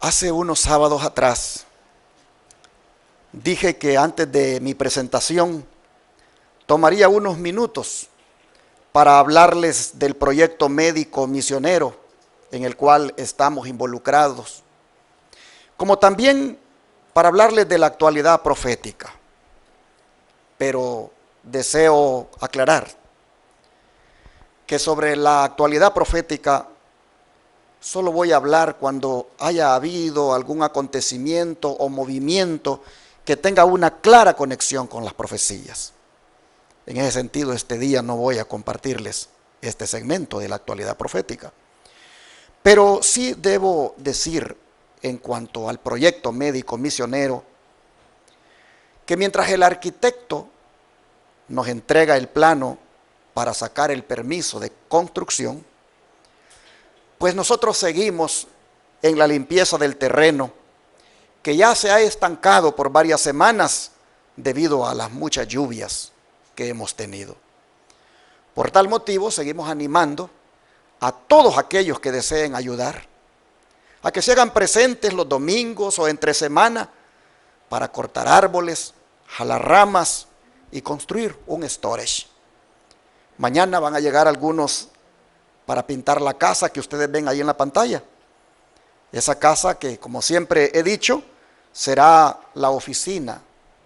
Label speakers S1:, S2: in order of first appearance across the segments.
S1: Hace unos sábados atrás dije que antes de mi presentación tomaría unos minutos para hablarles del proyecto médico misionero en el cual estamos involucrados, como también para hablarles de la actualidad profética. Pero deseo aclarar que sobre la actualidad profética solo voy a hablar cuando haya habido algún acontecimiento o movimiento que tenga una clara conexión con las profecías. En ese sentido, este día no voy a compartirles este segmento de la actualidad profética. Pero sí debo decir, en cuanto al proyecto médico misionero, que mientras el arquitecto nos entrega el plano para sacar el permiso de construcción, pues nosotros seguimos en la limpieza del terreno, que ya se ha estancado por varias semanas debido a las muchas lluvias que hemos tenido. Por tal motivo, seguimos animando a todos aquellos que deseen ayudar, a que se hagan presentes los domingos o entre semana para cortar árboles, jalar ramas y construir un storage. Mañana van a llegar algunos para pintar la casa que ustedes ven ahí en la pantalla. Esa casa que, como siempre he dicho, será la oficina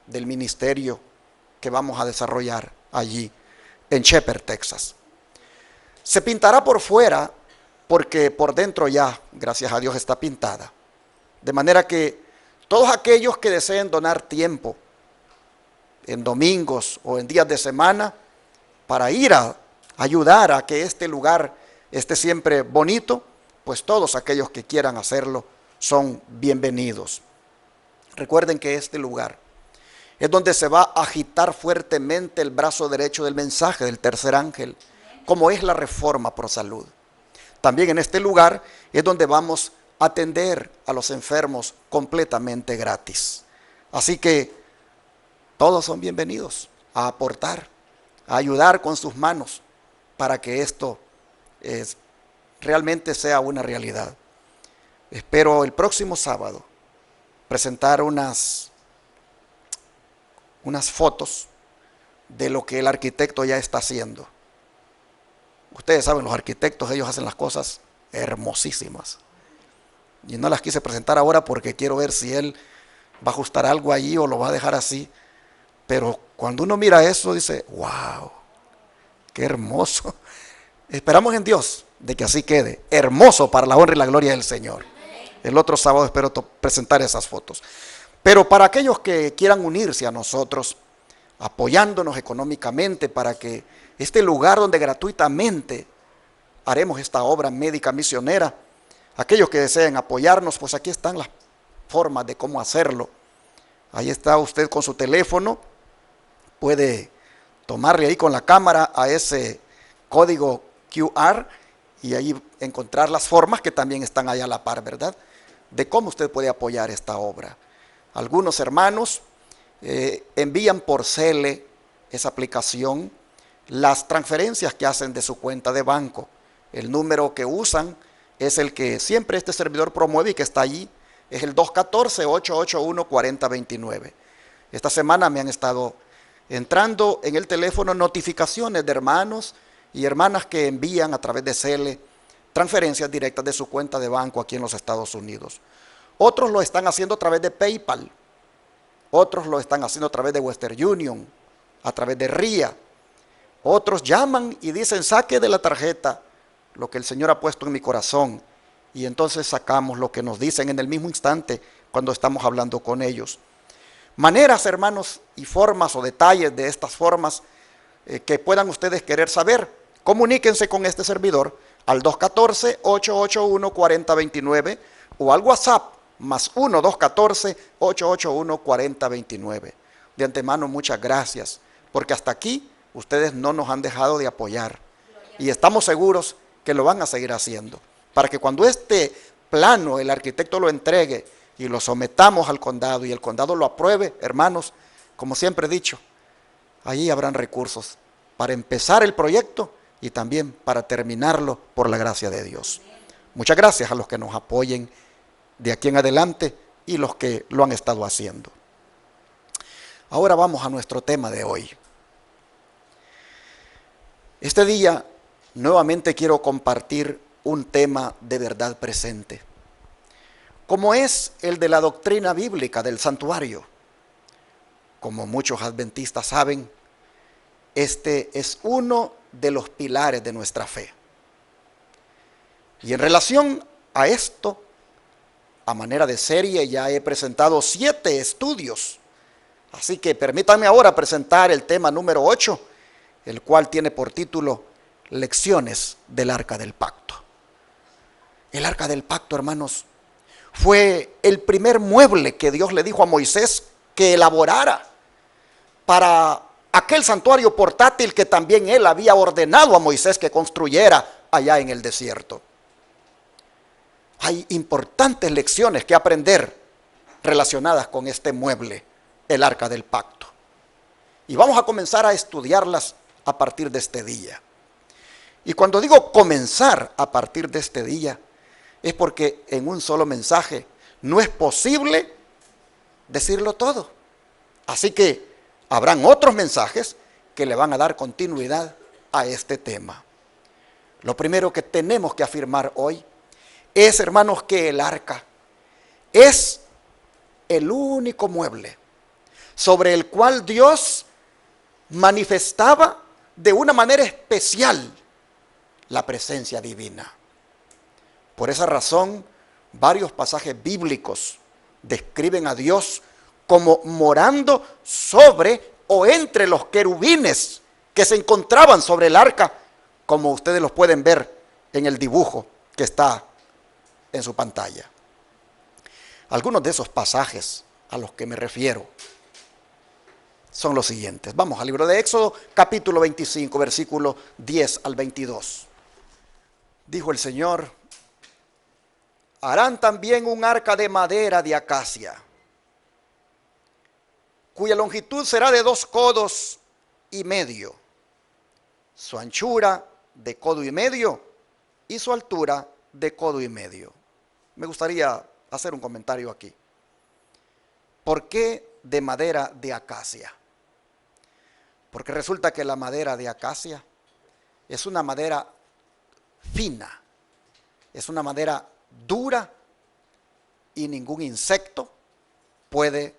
S1: del ministerio que vamos a desarrollar allí en Shepherd, Texas. Se pintará por fuera porque por dentro ya, gracias a Dios, está pintada. De manera que todos aquellos que deseen donar tiempo en domingos o en días de semana para ir a ayudar a que este lugar esté siempre bonito, pues todos aquellos que quieran hacerlo son bienvenidos. Recuerden que este lugar es donde se va a agitar fuertemente el brazo derecho del mensaje del tercer ángel, como es la Reforma Pro Salud. También en este lugar es donde vamos a atender a los enfermos completamente gratis. Así que todos son bienvenidos a aportar, a ayudar con sus manos para que esto realmente sea una realidad. Espero el próximo sábado presentar unas fotos de lo que el arquitecto ya está haciendo. Ustedes saben, los arquitectos, ellos hacen las cosas hermosísimas. Y no las quise presentar ahora porque quiero ver si él va a ajustar algo allí o lo va a dejar así. Pero cuando uno mira eso, dice, wow, qué hermoso. Esperamos en Dios de que así quede, hermoso para la honra y la gloria del Señor. El otro sábado espero presentar esas fotos. Pero para aquellos que quieran unirse a nosotros, apoyándonos económicamente para que este lugar donde gratuitamente haremos esta obra médica misionera, aquellos que deseen apoyarnos, pues aquí están las formas de cómo hacerlo. Ahí está usted con su teléfono, puede tomarle ahí con la cámara a ese código QR y ahí encontrar las formas que también están ahí a la par, ¿verdad? De cómo usted puede apoyar esta obra. Algunos hermanos envían por Cele, esa aplicación, las transferencias que hacen de su cuenta de banco. El número que usan es el que siempre este servidor promueve y que está allí, es el 214-881-4029. Esta semana me han estado entrando en el teléfono notificaciones de hermanos y hermanas que envían a través de Cele transferencias directas de su cuenta de banco aquí en los Estados Unidos. Otros lo están haciendo a través de PayPal, otros lo están haciendo a través de Western Union, a través de RIA. Otros llaman y dicen, saque de la tarjeta lo que el Señor ha puesto en mi corazón. Y entonces sacamos lo que nos dicen en el mismo instante cuando estamos hablando con ellos. Maneras, hermanos, y formas o detalles de estas formas que puedan ustedes querer saber, comuníquense con este servidor al 214-881-4029 o al WhatsApp más 1-214-881-4029. De antemano, muchas gracias, porque hasta aquí ustedes no nos han dejado de apoyar y estamos seguros que lo van a seguir haciendo, para que cuando este plano el arquitecto lo entregue y lo sometamos al condado y el condado lo apruebe, hermanos, como siempre he dicho, allí habrán recursos para empezar el proyecto y también para terminarlo por la gracia de Dios. Muchas gracias a los que nos apoyen de aquí en adelante y los que lo han estado haciendo. Ahora vamos a nuestro tema de hoy. Este día nuevamente quiero compartir un tema de verdad presente, como es el de la doctrina bíblica del santuario. Como muchos adventistas saben, este es uno de los pilares de nuestra fe. Y en relación a esto, a manera de serie, ya he presentado 7 estudios. Así que permítanme ahora presentar el tema número 8, el cual tiene por título Lecciones del Arca del Pacto. El Arca del Pacto, hermanos, fue el primer mueble que Dios le dijo a Moisés que elaborara para aquel santuario portátil que también él había ordenado a Moisés que construyera allá en el desierto. Hay importantes lecciones que aprender relacionadas con este mueble, el Arca del Pacto. Y vamos a comenzar a estudiarlas a partir de este día. Y cuando digo comenzar a partir de este día, es porque en un solo mensaje no es posible decirlo todo. Así que habrán otros mensajes que le van a dar continuidad a este tema. Lo primero que tenemos que afirmar hoy es, hermanos, que el arca es el único mueble sobre el cual Dios manifestaba de una manera especial la presencia divina. Por esa razón, varios pasajes bíblicos describen a Dios como morando sobre o entre los querubines que se encontraban sobre el arca, como ustedes los pueden ver en el dibujo que está en su pantalla. Algunos de esos pasajes a los que me refiero son los siguientes. Vamos al libro de Éxodo, capítulo 25, versículo 10 al 22. Dijo el Señor: harán también un arca de madera de acacia, cuya longitud será de 2 codos y medio, su anchura de codo y medio y su altura de codo y medio. Me gustaría hacer un comentario aquí. ¿Por qué de madera de acacia? Porque resulta que la madera de acacia es una madera fina, es una madera dura y ningún insecto puede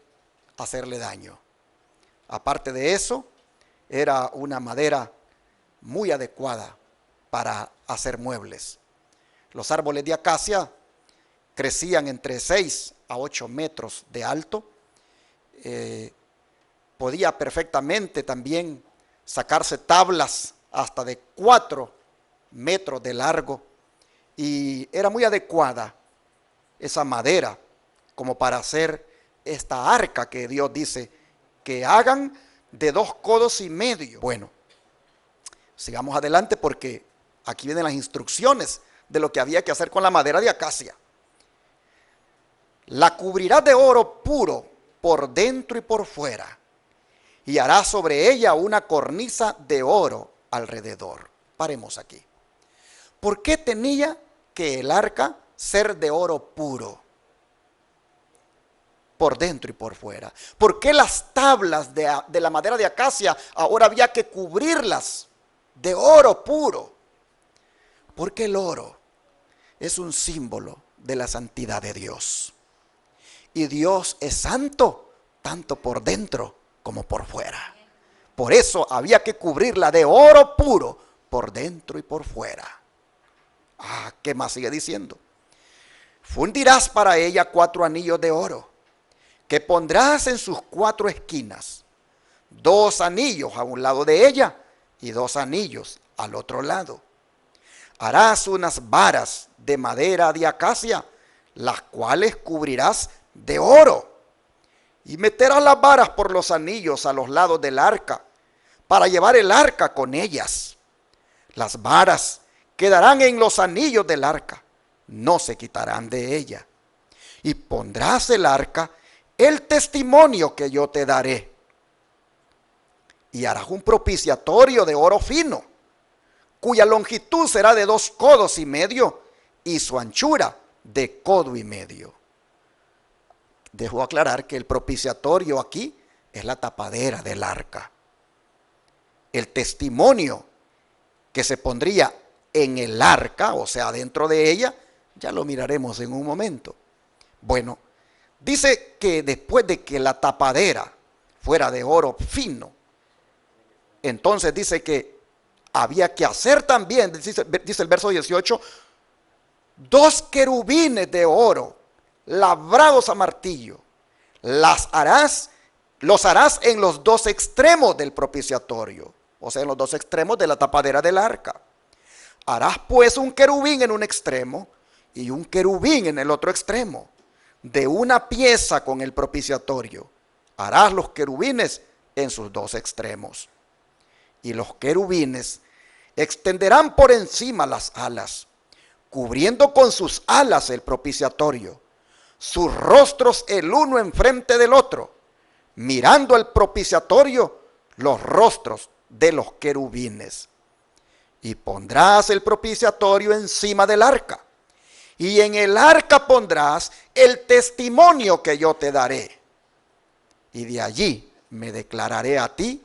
S1: hacerle daño. Aparte de eso, era una madera muy adecuada para hacer muebles. Los árboles de acacia crecían entre 6 a 8 metros de alto. Podía perfectamente también sacarse tablas hasta de 4 metros de largo, y era muy adecuada esa madera como para hacer esta arca que Dios dice que hagan de 2 codos y medio. Bueno, sigamos adelante porque aquí vienen las instrucciones de lo que había que hacer con la madera de acacia. La cubrirás de oro puro por dentro y por fuera, y harás sobre ella una cornisa de oro alrededor. Paremos aquí. ¿Por qué tenía que el arca ser de oro puro por dentro y por fuera? ¿Por qué las tablas de la madera de acacia ahora había que cubrirlas de oro puro? Porque el oro es un símbolo de la santidad de Dios. Y Dios es santo tanto por dentro como por fuera. Por eso había que cubrirla de oro puro por dentro y por fuera. ¿Qué más sigue diciendo? Fundirás para ella 4 anillos de oro, que pondrás en sus 4 esquinas, 2 anillos a un lado de ella y 2 anillos al otro lado. Harás unas varas de madera de acacia, las cuales cubrirás de oro, y meterás las varas por los anillos a los lados del arca, para llevar el arca con ellas. Las varas quedarán en los anillos del arca, no se quitarán de ella. Y pondrás el arca el testimonio que yo te daré. Y harás un propiciatorio de oro fino, cuya longitud será de 2 codos y medio y su anchura de codo y medio. Dejo aclarar que el propiciatorio aquí es la tapadera del arca. El testimonio que se pondría en el arca, o sea, dentro de ella, ya lo miraremos en un momento. Bueno, dice que después de que la tapadera fuera de oro fino, entonces dice que había que hacer también, dice el verso 18, 2 querubines de oro labrados a martillo. Los harás en los 2 extremos del propiciatorio, o sea, en los 2 extremos de la tapadera del arca. Harás pues un querubín en un extremo y un querubín en el otro extremo, de una pieza con el propiciatorio. Harás los querubines en sus 2 extremos. Y los querubines extenderán por encima las alas, cubriendo con sus alas el propiciatorio, sus rostros el uno enfrente del otro, mirando al propiciatorio los rostros de los querubines. Y pondrás el propiciatorio encima del arca, y en el arca pondrás el testimonio que yo te daré. Y de allí me declararé a ti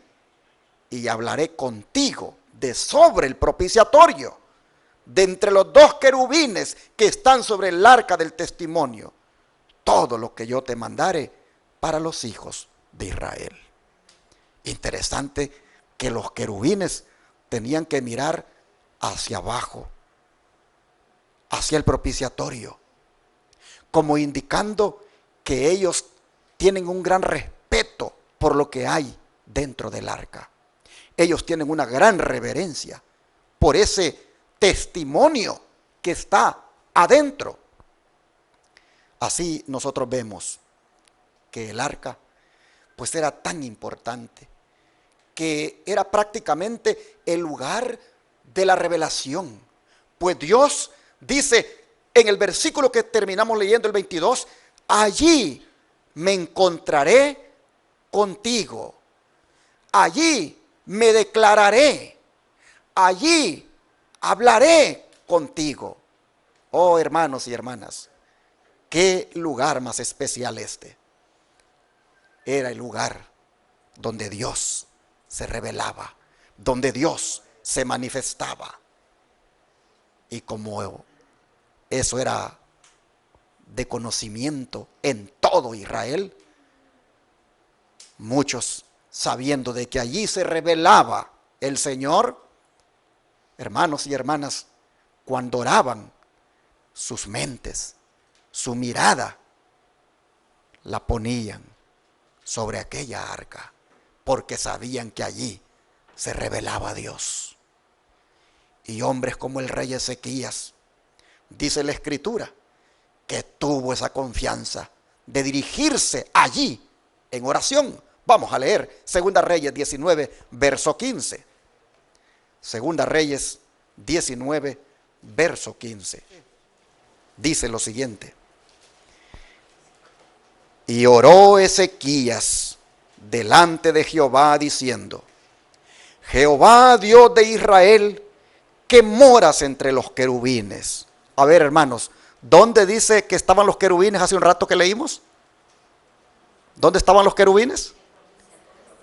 S1: y hablaré contigo de sobre el propiciatorio, de entre los 2 querubines que están sobre el arca del testimonio, todo lo que yo te mandare para los hijos de Israel. Interesante que los querubines tenían que mirar hacia abajo, hacia el propiciatorio, como indicando que ellos tienen un gran respeto por lo que hay dentro del arca. Ellos tienen una gran reverencia por ese testimonio que está adentro. Así nosotros vemos que el arca pues era tan importante, que era prácticamente el lugar de la revelación. Pues Dios dice en el versículo que terminamos leyendo, el 22, allí me encontraré contigo, allí me declararé, allí hablaré contigo. Oh, hermanos y hermanas, qué lugar más especial este. Era el lugar donde Dios se revelaba, donde Dios se manifestaba. Y como eso era de conocimiento en todo Israel, muchos, sabiendo de que allí se revelaba el Señor, hermanos y hermanas, cuando oraban, sus mentes, su mirada, la ponían sobre aquella arca, porque sabían que allí se revelaba Dios. Y hombres como el rey Ezequías, dice la Escritura, que tuvo esa confianza de dirigirse allí en oración. Vamos a leer 2 Reyes 19, verso 15. 2 Reyes 19, verso 15. Dice lo siguiente: y oró Ezequías delante de Jehová diciendo: Jehová, Dios de Israel, que moras entre los querubines. A ver, hermanos, ¿dónde dice que estaban los querubines hace un rato que leímos? ¿Dónde estaban los querubines?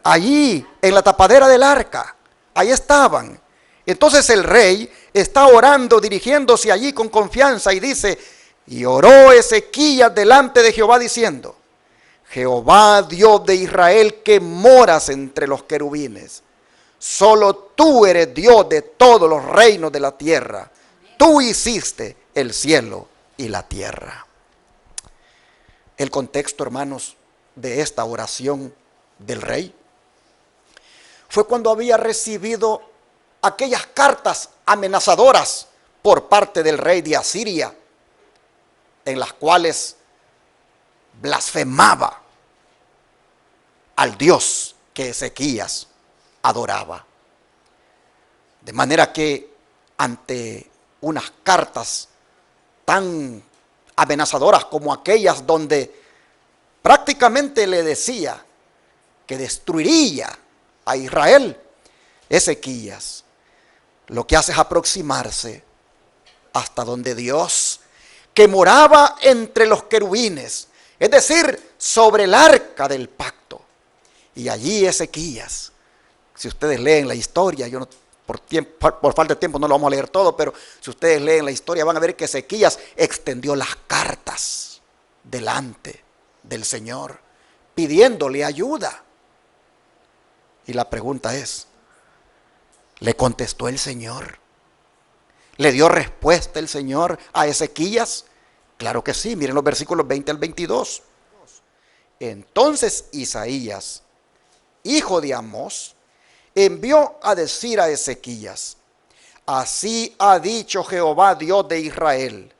S1: Allí, en la tapadera del arca. Ahí estaban. Entonces el rey está orando, dirigiéndose allí con confianza y dice: y oró Ezequías delante de Jehová diciendo: Jehová, Dios de Israel, que moras entre los querubines. Solo tú eres Dios de todos los reinos de la tierra. Tú hiciste el cielo y la tierra. El contexto, hermanos, de esta oración del rey fue cuando había recibido aquellas cartas amenazadoras por parte del rey de Asiria, en las cuales blasfemaba al Dios que Ezequías adoraba. De manera que ante unas cartas tan amenazadoras como aquellas donde prácticamente le decía que destruiría a Israel, Ezequías lo que hace es aproximarse hasta donde Dios, que moraba entre los querubines, es decir, sobre el arca del pacto. Y allí Ezequías, si ustedes leen la historia, yo no, por falta de tiempo no lo vamos a leer todo, pero si ustedes leen la historia van a ver que Ezequías extendió las cartas delante del Señor, pidiéndole ayuda. Y la pregunta es, ¿le contestó el Señor? ¿Le dio respuesta el Señor a Ezequías? Claro que sí, miren los versículos 20 al 22. Entonces Isaías, hijo de Amós, envió a decir a Ezequías: así ha dicho Jehová, Dios de Israel,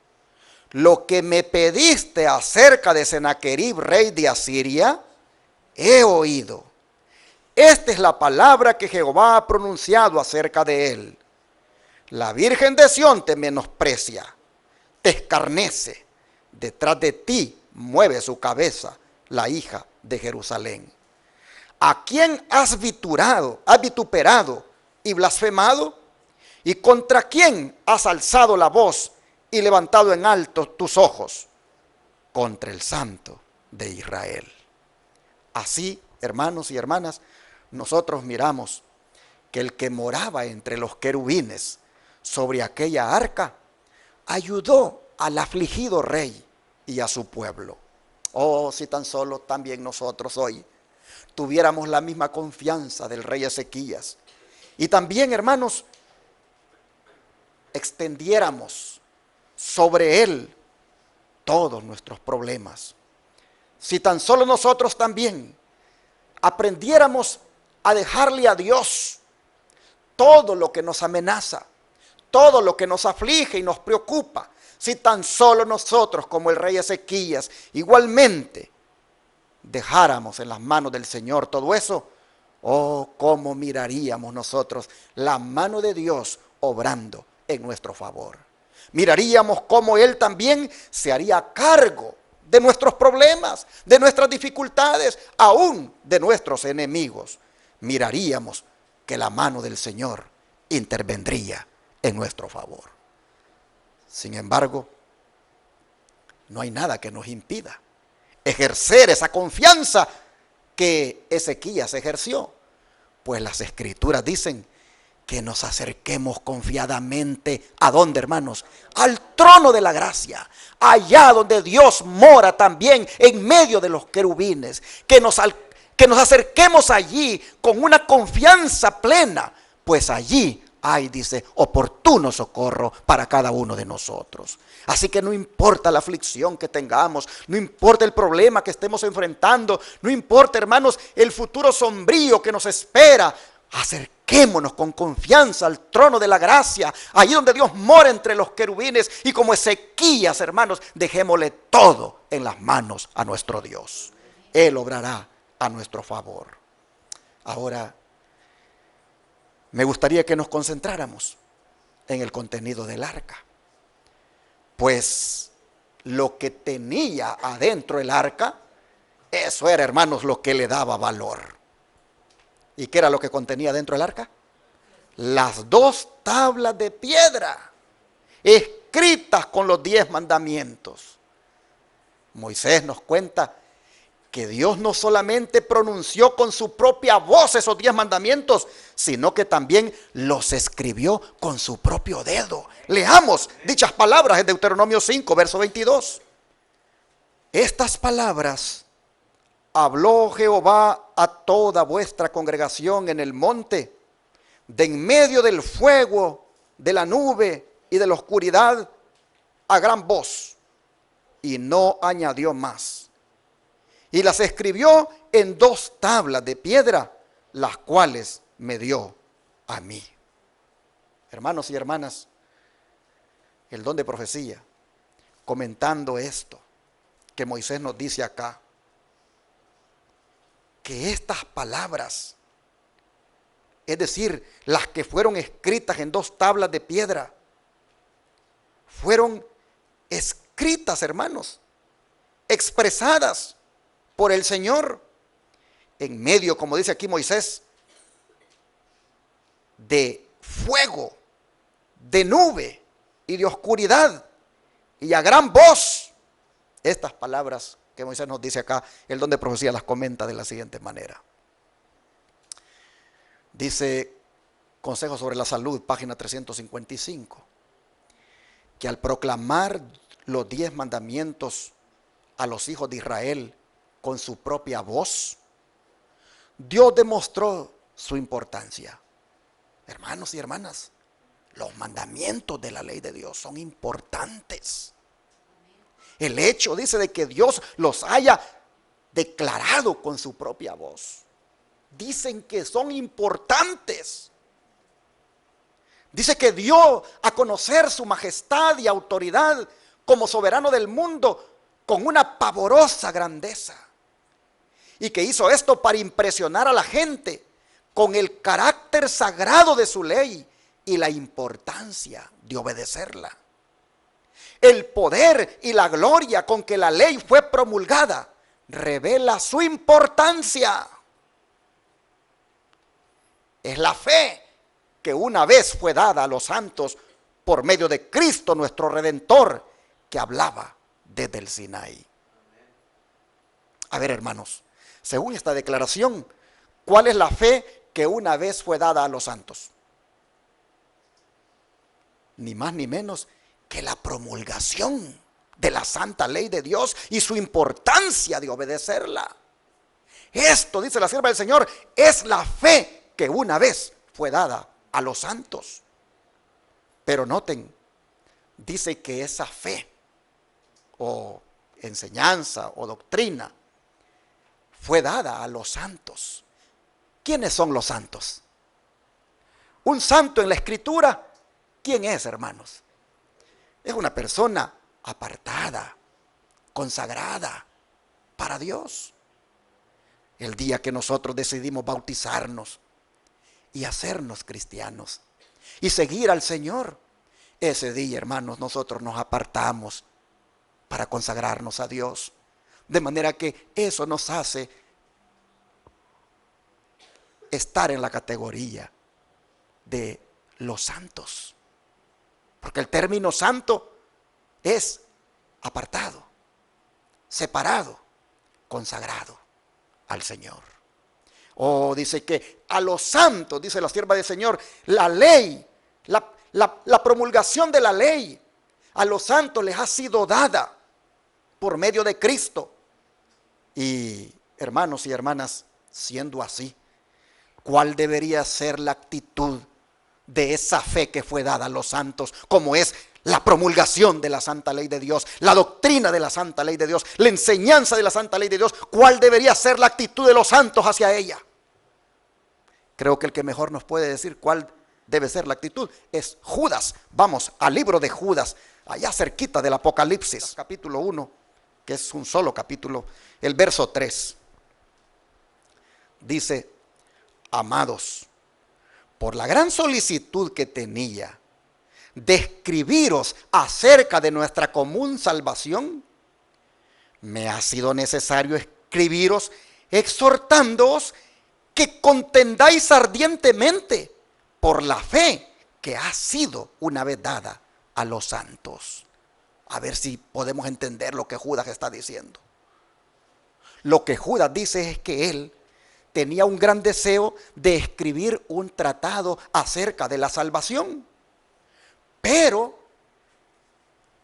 S1: lo que me pediste acerca de Sennacherib, rey de Asiria, he oído. Esta es la palabra que Jehová ha pronunciado acerca de él. La Virgen de Sión te menosprecia, te escarnece, detrás de ti mueve su cabeza la hija de Jerusalén. ¿A quién has vituperado y blasfemado? ¿Y contra quién has alzado la voz y levantado en alto tus ojos? Contra el Santo de Israel. Así, hermanos y hermanas, nosotros miramos que el que moraba entre los querubines sobre aquella arca ayudó al afligido rey y a su pueblo. Oh, si tan solo también nosotros hoy tuviéramos la misma confianza del rey Ezequías. Y también, hermanos, extendiéramos sobre él todos nuestros problemas. Si tan solo nosotros también aprendiéramos a dejarle a Dios todo lo que nos amenaza, todo lo que nos aflige y nos preocupa. Si tan solo nosotros, como el rey Ezequías, igualmente dejáramos en las manos del Señor todo eso, oh, cómo miraríamos nosotros la mano de Dios obrando en nuestro favor. Miraríamos cómo Él también se haría cargo de nuestros problemas, de nuestras dificultades, aún de nuestros enemigos. Miraríamos que la mano del Señor intervendría en nuestro favor. Sin embargo, no hay nada que nos impida ejercer esa confianza que Ezequías ejerció, pues las Escrituras dicen que nos acerquemos confiadamente. ¿A dónde, hermanos? Al trono de la gracia, allá donde Dios mora también en medio de los querubines, que nos acerquemos allí con una confianza plena, pues allí hay, dice, oportuno socorro para cada uno de nosotros. Así que no importa la aflicción que tengamos, no importa el problema que estemos enfrentando, no importa, hermanos, el futuro sombrío que nos espera, acerquémonos con confianza al trono de la gracia, allí donde Dios mora entre los querubines, y como Ezequías, hermanos, dejémosle todo en las manos a nuestro Dios. Él obrará a nuestro favor. Ahora, me gustaría que nos concentráramos en el contenido del arca, pues lo que tenía adentro el arca, eso era, hermanos, lo que le daba valor. ¿Y qué era lo que contenía dentro del arca? Las 2 tablas de piedra, escritas con los 10 mandamientos. Moisés nos cuenta que Dios no solamente pronunció con su propia voz esos 10 mandamientos, sino que también los escribió con su propio dedo. Leamos dichas palabras en Deuteronomio 5, verso 22. Estas palabras habló Jehová a toda vuestra congregación en el monte, de en medio del fuego, de la nube y de la oscuridad, a gran voz, y no añadió más. Y las escribió en 2 tablas de piedra, las cuales me dio a mí. Hermanos y hermanas, el don de profecía, comentando esto que Moisés nos dice acá, que estas palabras, es decir, las que fueron escritas en 2 tablas de piedra, fueron escritas, hermanos, expresadas por el Señor, en medio, como dice aquí Moisés, de fuego, de nube y de oscuridad, y a gran voz. Estas palabras que Moisés nos dice acá, el don de profecía las comenta de la siguiente manera. Dice Consejo sobre la Salud, página 355, que al proclamar los 10 mandamientos a los hijos de Israel con su propia voz, Dios demostró su importancia. Hermanos y hermanas, los mandamientos de la ley de Dios son importantes. El hecho, dice, de que Dios los haya declarado con su propia voz, dicen que son importantes. Dice que dio a conocer su majestad y autoridad como soberano del mundo con una pavorosa grandeza. Y que hizo esto para impresionar a la gente con el carácter sagrado de su ley y la importancia de obedecerla. El poder y la gloria con que la ley fue promulgada revela su importancia. Es la fe que una vez fue dada a los santos por medio de Cristo nuestro Redentor, que hablaba desde el Sinaí. A ver, hermanos, según esta declaración, ¿cuál es la fe que una vez fue dada a los santos? Ni más ni menos que la promulgación de la santa ley de Dios y su importancia de obedecerla. Esto, dice la sierva del Señor, es la fe que una vez fue dada a los santos. Pero noten, dice que esa fe o enseñanza o doctrina fue dada a los santos. ¿Quiénes son los santos? Un santo en la Escritura, ¿quién es, hermanos? Es una persona apartada, consagrada para Dios. El día que nosotros decidimos bautizarnos y hacernos cristianos y seguir al Señor, ese día, hermanos, nosotros nos apartamos para consagrarnos a Dios. De manera que eso nos hace estar en la categoría de los santos. Porque el término santo es apartado, separado, consagrado al Señor. Dice que a los santos, dice la sierva del Señor, la ley, la promulgación de la ley, a los santos les ha sido dada por medio de Cristo. Y hermanos y hermanas, siendo así, ¿cuál debería ser la actitud de esa fe que fue dada a los santos, como es la promulgación de la santa ley de Dios, la doctrina de la santa ley de Dios, la enseñanza de la santa ley de Dios? ¿Cuál debería ser la actitud de los santos hacia ella? Creo que el que mejor nos puede decir cuál debe ser la actitud es Judas. Vamos al libro de Judas, allá cerquita del Apocalipsis, capítulo 1, que es un solo capítulo, el verso 3. Dice: amados, por la gran solicitud que tenía de escribiros acerca de nuestra común salvación, me ha sido necesario escribiros exhortándoos que contendáis ardientemente por la fe que ha sido una vez dada a los santos. A ver si podemos entender lo que Judas está diciendo. Lo que Judas dice es que él tenía un gran deseo de escribir un tratado acerca de la salvación, pero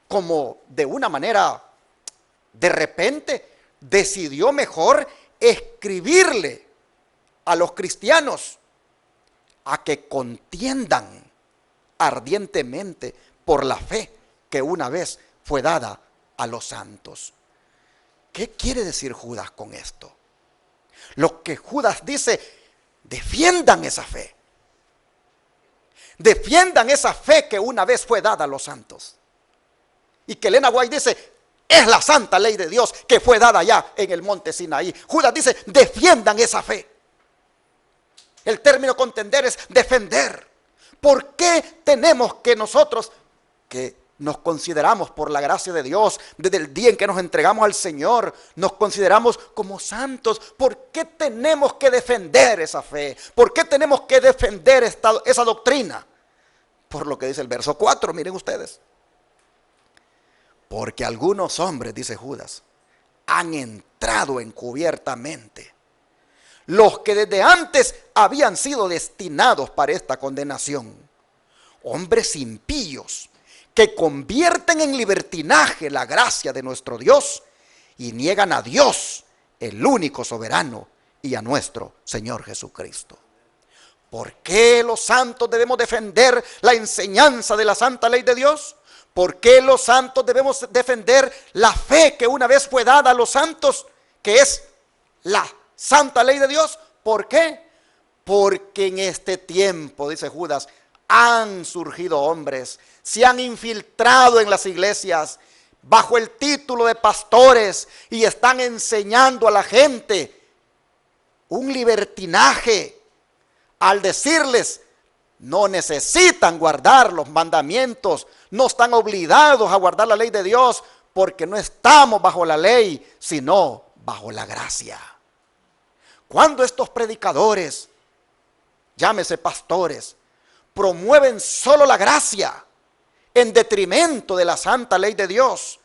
S1: como de una manera de repente decidió mejor escribirle a los cristianos a que contiendan ardientemente por la fe que una vez fue dada a los santos. ¿Qué quiere decir Judas con esto? Lo que Judas dice: defiendan esa fe. Defiendan esa fe que una vez fue dada a los santos. Y que Elena White dice: es la santa ley de Dios que fue dada allá en el monte Sinaí. Judas dice: defiendan esa fe. El término contender es defender. ¿Por qué tenemos que nosotros, que nos consideramos por la gracia de Dios, desde el día en que nos entregamos al Señor, nos consideramos como santos? ¿Por qué tenemos que defender esa fe? ¿Por qué tenemos que defender esa doctrina? Por lo que dice el verso 4, miren ustedes. Porque algunos hombres, dice Judas, han entrado encubiertamente. Los que desde antes habían sido destinados para esta condenación. Hombres impíos que convierten en libertinaje la gracia de nuestro Dios y niegan a Dios, el único soberano, y a nuestro Señor Jesucristo. ¿Por qué los santos debemos defender la enseñanza de la santa ley de Dios? ¿Por qué los santos debemos defender la fe que una vez fue dada a los santos, que es la santa ley de Dios? ¿Por qué? Porque en este tiempo, dice Judas, han surgido hombres, se han infiltrado en las iglesias bajo el título de pastores y están enseñando a la gente un libertinaje al decirles: no necesitan guardar los mandamientos, no están obligados a guardar la ley de Dios, porque no estamos bajo la ley, sino bajo la gracia. Cuando estos predicadores, llámese pastores, promueven solo la gracia en detrimento de la santa ley de Dios,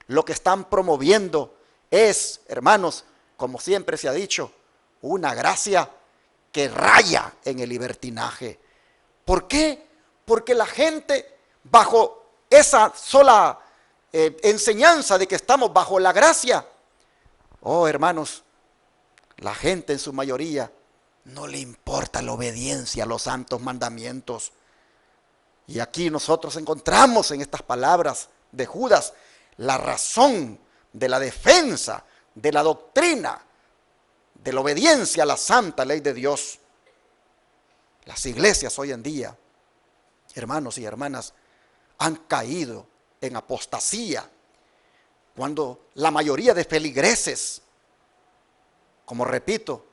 S1: lo que están promoviendo es, hermanos, como siempre se ha dicho, una gracia que raya en el libertinaje. ¿Por qué? Porque la gente, bajo esa sola enseñanza de que estamos bajo la gracia, oh hermanos, la gente en su mayoría no le importa la obediencia a los santos mandamientos. Y aquí nosotros encontramos en estas palabras de Judas la razón de la defensa de la doctrina de la obediencia a la santa ley de Dios. Las iglesias hoy en día, hermanos y hermanas, han caído en apostasía cuando la mayoría de feligreses, como repito,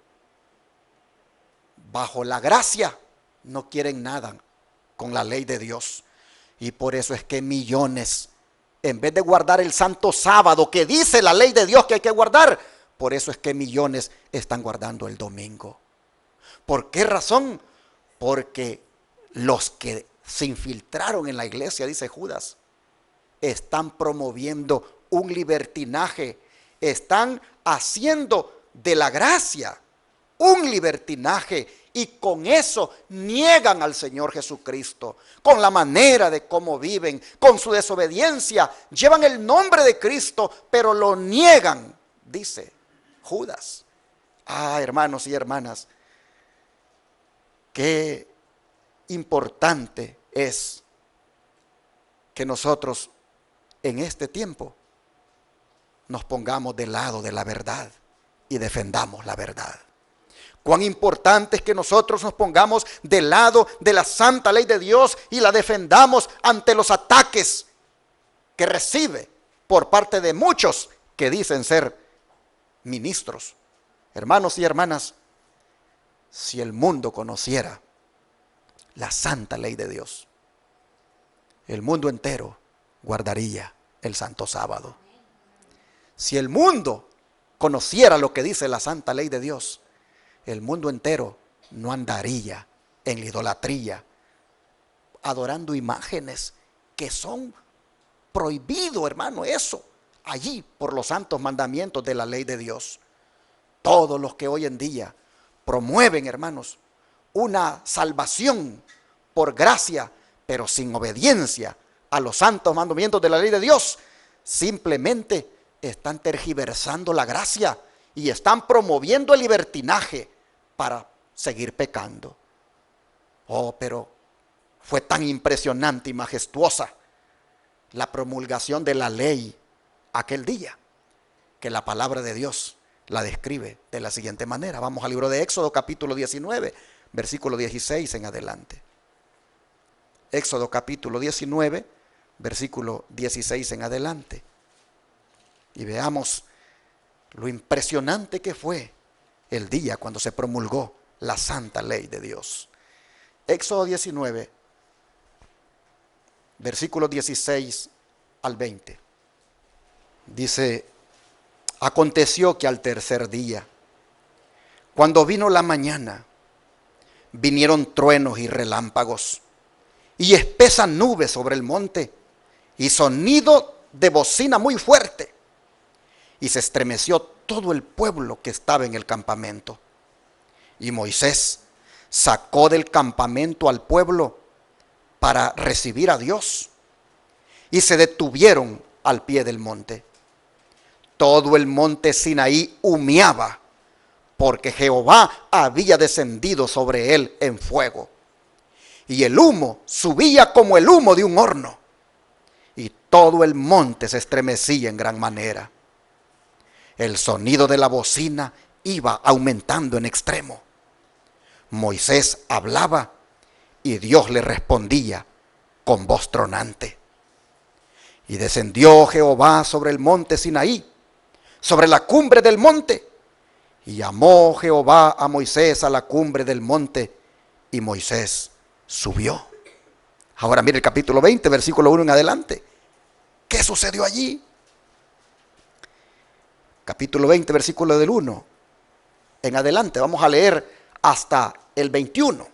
S1: bajo la gracia no quieren nada con la ley de Dios. Y por eso es que millones, en vez de guardar el santo sábado que dice la ley de Dios que hay que guardar, por eso es que millones están guardando el domingo. ¿Por qué razón? Porque los que se infiltraron en la iglesia, dice Judas, están promoviendo un libertinaje, están haciendo de la gracia un libertinaje, y con eso niegan al Señor Jesucristo, con la manera de cómo viven, con su desobediencia, llevan el nombre de Cristo, pero lo niegan, dice Judas. Hermanos y hermanas, qué importante es que nosotros en este tiempo nos pongamos del lado de la verdad y defendamos la verdad. Cuán importante es que nosotros nos pongamos del lado de la santa ley de Dios y la defendamos ante los ataques que recibe por parte de muchos que dicen ser ministros. Hermanos y hermanas, si el mundo conociera la santa ley de Dios, el mundo entero guardaría el santo sábado. Si el mundo conociera lo que dice la santa ley de Dios, el mundo entero no andaría en la idolatría, adorando imágenes que son prohibido, hermano, eso, allí por los santos mandamientos de la ley de Dios. Todos los que hoy en día promueven, hermanos, una salvación por gracia, pero sin obediencia a los santos mandamientos de la ley de Dios, simplemente están tergiversando la gracia y están promoviendo el libertinaje para seguir pecando. Pero fue tan impresionante y majestuosa la promulgación de la ley aquel día, que la palabra de Dios la describe de la siguiente manera. Vamos al libro de Éxodo capítulo 19, versículo 16 en adelante. Éxodo capítulo 19, versículo 16 en adelante. Y veamos lo impresionante que fue el día cuando se promulgó la santa ley de Dios. Éxodo 19, versículos 16 al 20. Dice: aconteció que al tercer día, cuando vino la mañana, vinieron truenos y relámpagos, y espesas nubes sobre el monte, y sonido de bocina muy fuerte. y se estremeció todo el pueblo que estaba en el campamento. Y Moisés sacó del campamento al pueblo para recibir a Dios, y se detuvieron al pie del monte. Todo el monte Sinaí humeaba, porque Jehová había descendido sobre él en fuego, y el humo subía como el humo de un horno, y todo el monte se estremecía en gran manera. El sonido de la bocina iba aumentando en extremo. Moisés hablaba y Dios le respondía con voz tronante. Y descendió Jehová sobre el monte Sinaí, sobre la cumbre del monte, y llamó Jehová a Moisés a la cumbre del monte, y Moisés subió. Ahora mire el capítulo 20, versículo 1 en adelante. ¿Qué sucedió allí? Capítulo 20, versículo del 1 en adelante. Vamos a leer hasta el 21.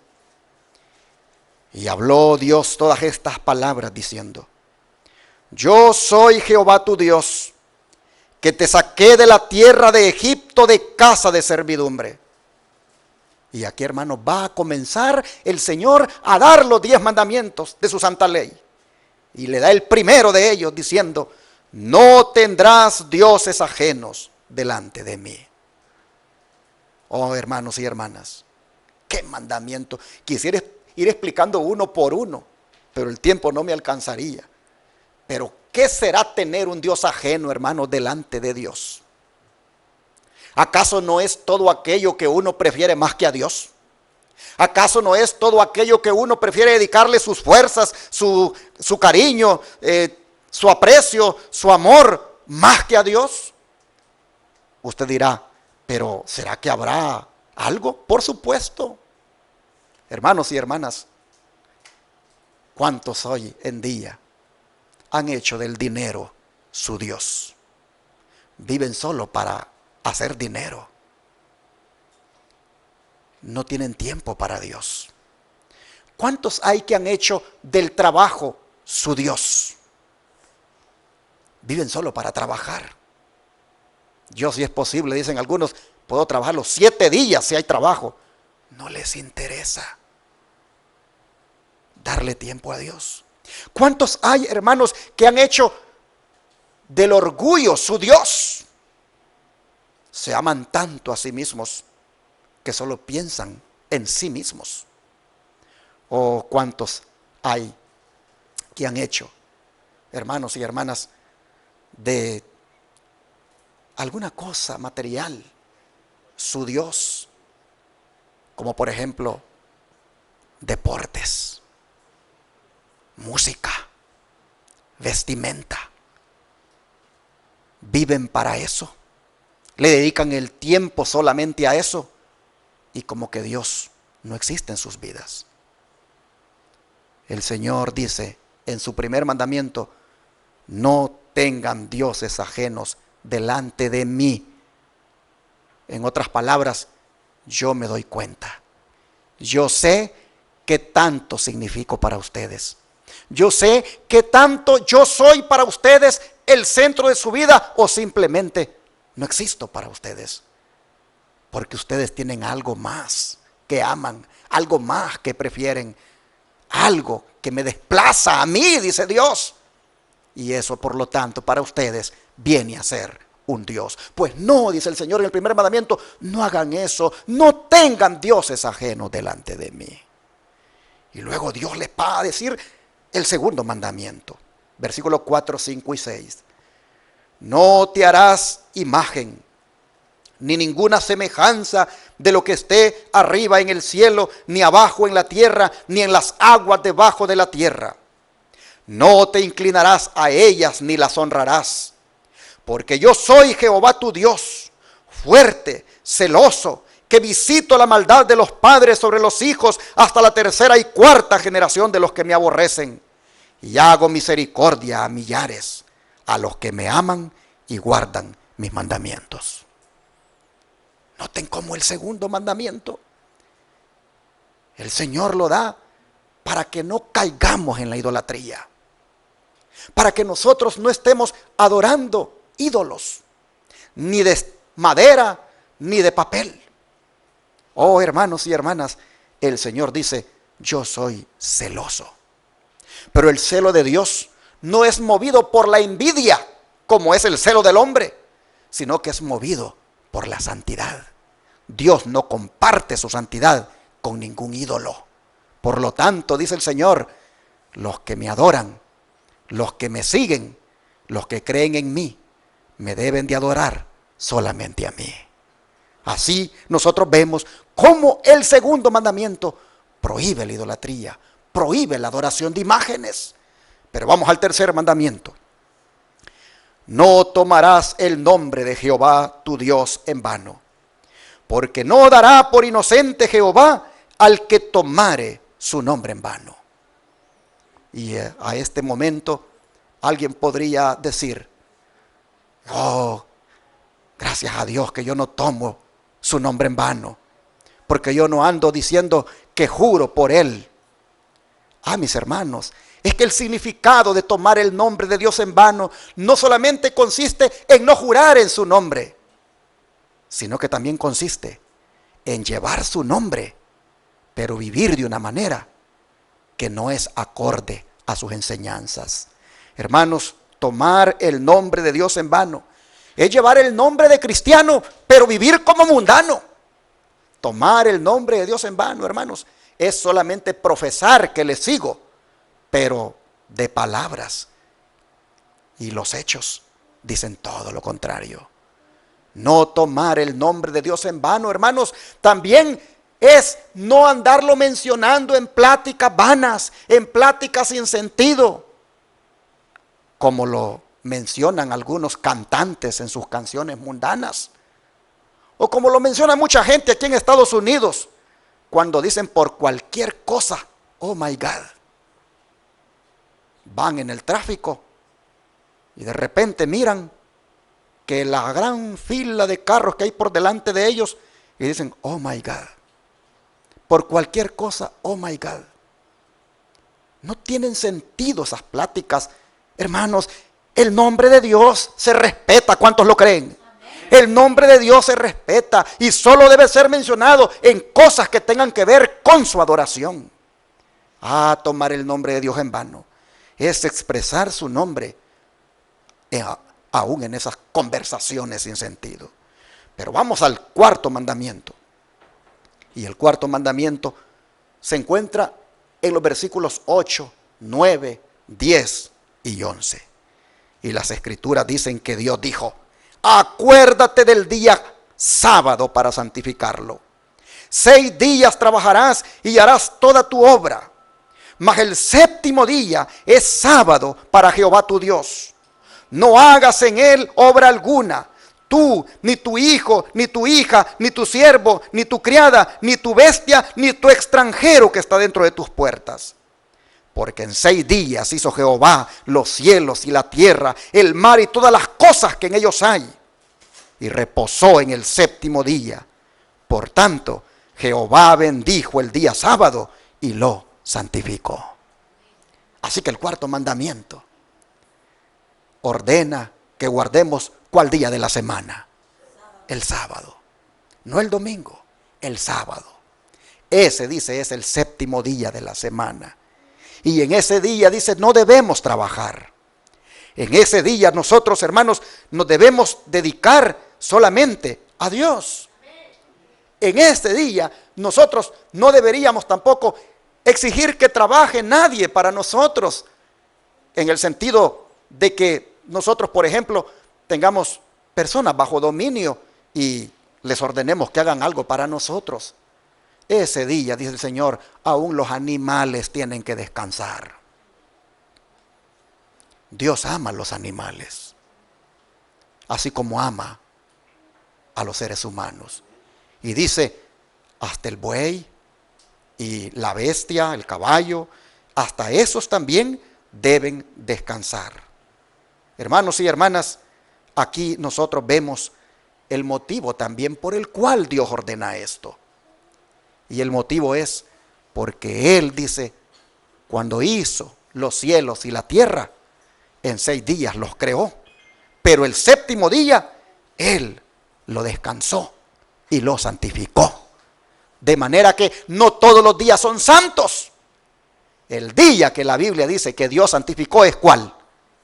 S1: Y habló Dios todas estas palabras diciendo: Yo soy Jehová tu Dios, que te saqué de la tierra de Egipto, de casa de servidumbre. Y aquí, hermanos, va a comenzar el Señor a dar los 10 mandamientos de su santa ley. Y le da el primero de ellos diciendo: no tendrás dioses ajenos delante de mí. Oh, hermanos y hermanas, qué mandamiento. Quisiera ir explicando uno por uno, pero el tiempo no me alcanzaría. Pero ¿qué será tener un Dios ajeno, hermanos, delante de Dios? ¿Acaso no es todo aquello que uno prefiere más que a Dios? ¿Acaso no es todo aquello que uno prefiere dedicarle sus fuerzas, su cariño, su aprecio, su amor, más que a Dios? Usted dirá, pero ¿será que habrá algo? Por supuesto. Hermanos y hermanas, ¿cuántos hoy en día han hecho del dinero su Dios? Viven solo para hacer dinero. No tienen tiempo para Dios. ¿Cuántos hay que han hecho del trabajo su Dios? Viven solo para trabajar. Yo, si es posible, dicen algunos, puedo trabajar los 7 días si hay trabajo. No les interesa darle tiempo a Dios. ¿Cuántos hay, hermanos, que han hecho del orgullo su Dios? Se aman tanto a sí mismos que solo piensan en sí mismos. ¿O cuántos hay que han hecho, hermanos y hermanas, de alguna cosa material su Dios? Como por ejemplo, deportes, música, vestimenta. Viven para eso. Le dedican el tiempo solamente a eso. Y como que Dios no existe en sus vidas. El Señor dice en su primer mandamiento: no tengan dioses ajenos delante de mí. En otras palabras, yo me doy cuenta. Yo sé qué tanto significo para ustedes. Yo sé qué tanto yo soy para ustedes el centro de su vida, o simplemente no existo para ustedes. Porque ustedes tienen algo más que aman, algo más que prefieren, algo que me desplaza a mí, dice Dios. Y eso, por lo tanto, para ustedes viene a ser un Dios. Pues no, dice el Señor en el primer mandamiento, no hagan eso, no tengan dioses ajenos delante de mí. Y luego Dios les va a decir el segundo mandamiento, versículos 4, 5 y 6. No te harás imagen, ni ninguna semejanza de lo que esté arriba en el cielo, ni abajo en la tierra, ni en las aguas debajo de la tierra. No te inclinarás a ellas, ni las honrarás. Porque yo soy Jehová tu Dios, fuerte, celoso, que visito la maldad de los padres sobre los hijos hasta la 3ª y 4ª generación de los que me aborrecen. Y hago misericordia a millares, a los que me aman y guardan mis mandamientos. Noten cómo el segundo mandamiento, el Señor lo da para que no caigamos en la idolatría. Para que nosotros no estemos adorando ídolos. ni de madera, ni de papel. Oh, hermanos y hermanas, el Señor dice, yo soy celoso. Pero el celo de Dios no es movido por la envidia, como es el celo del hombre, sino que es movido por la santidad. Dios no comparte su santidad con ningún ídolo. Por lo tanto, dice el Señor, los que me adoran, los que me siguen, los que creen en mí, me deben de adorar solamente a mí. Así nosotros vemos cómo el segundo mandamiento prohíbe la idolatría, prohíbe la adoración de imágenes. Pero vamos al tercer mandamiento. No tomarás el nombre de Jehová tu Dios en vano, porque no dará por inocente Jehová al que tomare su nombre en vano. Y a este momento alguien podría decir, oh, gracias a Dios que yo no tomo su nombre en vano, porque yo no ando diciendo que juro por él. Ah, mis hermanos, es que el significado de tomar el nombre de Dios en vano no solamente consiste en no jurar en su nombre, sino que también consiste en llevar su nombre, pero vivir de una manera que no es acorde a sus enseñanzas. Hermanos, tomar el nombre de Dios en vano es llevar el nombre de cristiano, pero vivir como mundano. Tomar el nombre de Dios en vano, hermanos, es solamente profesar que le sigo, pero de palabras. Y los hechos dicen todo lo contrario. No tomar el nombre de Dios en vano, hermanos, también es no andarlo mencionando en pláticas vanas, en pláticas sin sentido, como lo mencionan algunos cantantes en sus canciones mundanas, o como lo menciona mucha gente aquí en Estados Unidos, cuando dicen por cualquier cosa, oh my God, van en el tráfico y de repente miran que la gran fila de carros que hay por delante de ellos y dicen, oh my God, por cualquier cosa, oh my God. No tienen sentido esas pláticas, hermanos. El nombre de Dios se respeta. ¿Cuántos lo creen? El nombre de Dios se respeta y solo debe ser mencionado en cosas que tengan que ver con su adoración. Tomar el nombre de Dios en vano es expresar su nombre aún en esas conversaciones sin sentido. Pero vamos al cuarto mandamiento. Y el cuarto mandamiento se encuentra en los versículos 8, 9, 10 y 11. Y las escrituras dicen que Dios dijo, acuérdate del día sábado para santificarlo. 6 días trabajarás y harás toda tu obra. Mas el séptimo día es sábado para Jehová tu Dios. No hagas en él obra alguna, tú, ni tu hijo, ni tu hija, ni tu siervo, ni tu criada, ni tu bestia, ni tu extranjero que está dentro de tus puertas. Porque en 6 días hizo Jehová los cielos y la tierra, el mar y todas las cosas que en ellos hay. Y reposó en el séptimo día. Por tanto, Jehová bendijo el día sábado y lo santificó. Así que el cuarto mandamiento ordena que guardemos ¿cuál día de la semana? El sábado. No el domingo, el sábado. Ese, dice, es el séptimo día de la semana. Y en ese día, dice, no debemos trabajar. En ese día nosotros, hermanos, nos debemos dedicar solamente a Dios. En este día nosotros no deberíamos tampoco exigir que trabaje nadie para nosotros, en el sentido de que nosotros, por ejemplo, tengamos personas bajo dominio y les ordenemos que hagan algo para nosotros. Ese día, dice el Señor, aún los animales tienen que descansar. Dios ama a los animales, así como ama a los seres humanos. Y dice, hasta el buey y la bestia, el caballo, hasta esos también deben descansar. Hermanos y hermanas, aquí nosotros vemos el motivo también por el cual Dios ordena esto. Y el motivo es porque Él, dice, cuando hizo los cielos y la tierra, en 6 días los creó. Pero el séptimo día Él lo descansó y lo santificó. De manera que no todos los días son santos. El día que la Biblia dice que Dios santificó es ¿cuál?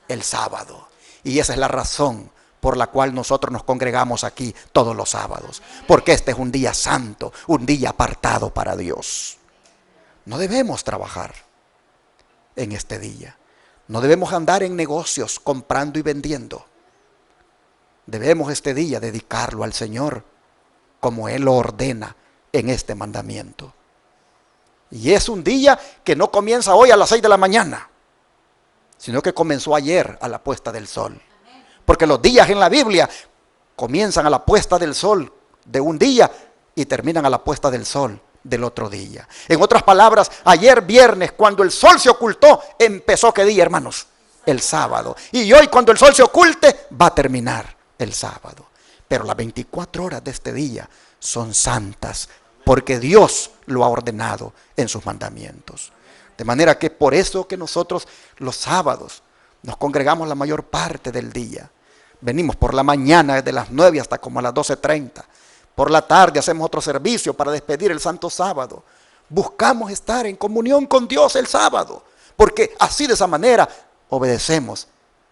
S1: El sábado. Y esa es la razón por la cual nosotros nos congregamos aquí todos los sábados. Porque este es un día santo, un día apartado para Dios. No debemos trabajar en este día. No debemos andar en negocios comprando y vendiendo. Debemos este día dedicarlo al Señor como Él lo ordena en este mandamiento. Y es un día que no comienza hoy a las 6 de la mañana, sino que comenzó ayer a la puesta del sol. Porque los días en la Biblia comienzan a la puesta del sol de un día y terminan a la puesta del sol del otro día. En otras palabras, ayer viernes, cuando el sol se ocultó, empezó ¿qué día, hermanos? El sábado. Y hoy, cuando el sol se oculte, va a terminar el sábado. Pero las 24 horas de este día son santas, porque Dios lo ha ordenado en sus mandamientos. De manera que por eso que nosotros los sábados nos congregamos la mayor parte del día. Venimos por la mañana desde las 9 hasta como a las 12:30. Por la tarde hacemos otro servicio para despedir el Santo Sábado. Buscamos estar en comunión con Dios el sábado, porque así de esa manera obedecemos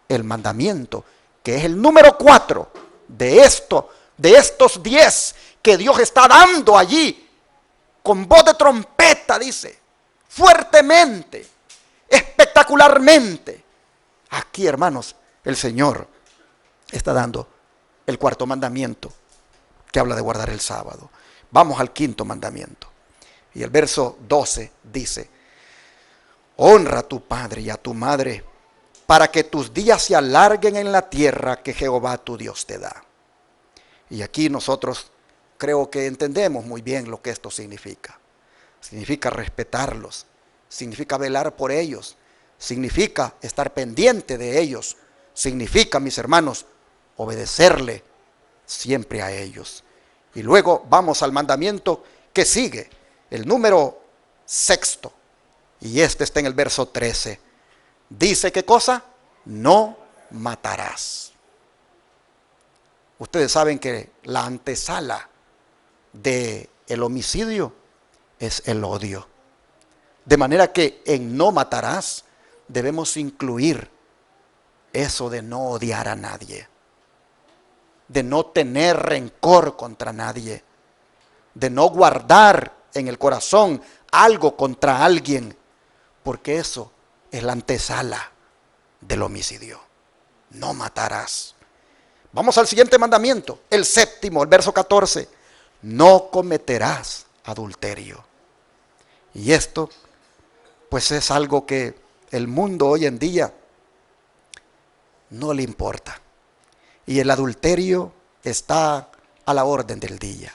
S1: el mandamiento, que es el número 4 de estos 10 que Dios está dando allí, con voz de trompeta, dice, fuertemente, espectacularmente. Aquí, hermanos, el Señor está dando el cuarto mandamiento, que habla de guardar el sábado. Vamos al quinto mandamiento. Y el verso 12 dice: honra a tu padre y a tu madre, para que tus días se alarguen en la tierra que Jehová tu Dios te da. Y aquí nosotros creo que entendemos muy bien lo que esto significa. Significa respetarlos, significa velar por ellos, significa estar pendiente de ellos, significa, mis hermanos, obedecerle siempre a ellos. Y luego vamos al mandamiento que sigue, el número 6, y este está en el verso 13. Dice, ¿qué cosa? No matarás. Ustedes saben que la antesala del homicidio es el odio. De manera que en no matarás debemos incluir eso de no odiar a nadie, de no tener rencor contra nadie, de no guardar en el corazón algo contra alguien, porque eso es la antesala del homicidio. No matarás. Vamos al siguiente mandamiento, el 7, el verso 14. No cometerás adulterio. Y esto, pues es algo que el mundo hoy en día no le importa. Y el adulterio está a la orden del día.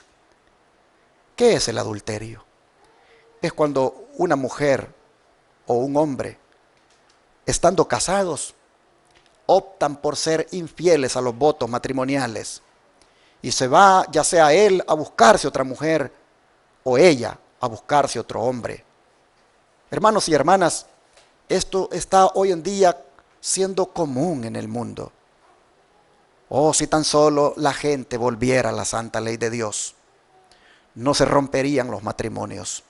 S1: ¿Qué es el adulterio? Es cuando una mujer o un hombre, estando casados, optan por ser infieles a los votos matrimoniales y se va, ya sea él a buscarse otra mujer o ella a buscarse otro hombre. Hermanos y hermanas, esto está hoy en día siendo común en el mundo. Oh, si tan solo la gente volviera a la santa ley de Dios, no se romperían los matrimonios,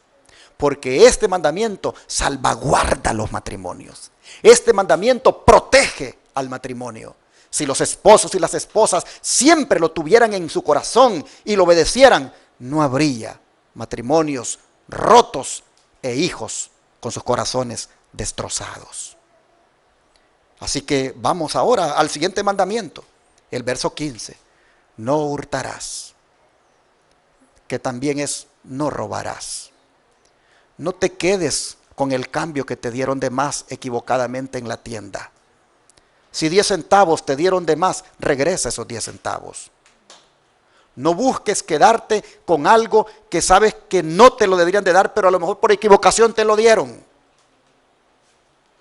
S1: porque este mandamiento salvaguarda los matrimonios. Este mandamiento protege al matrimonio. Si los esposos y las esposas siempre lo tuvieran en su corazón y lo obedecieran, no habría matrimonios rotos e hijos con sus corazones destrozados. Así que vamos ahora al siguiente mandamiento, el verso 15. No hurtarás, que también es no robarás. No te quedes con el cambio que te dieron de más equivocadamente en la tienda. Si 10 centavos te dieron de más, regresa esos 10 centavos. No busques quedarte con algo que sabes que no te lo deberían de dar, pero a lo mejor por equivocación te lo dieron.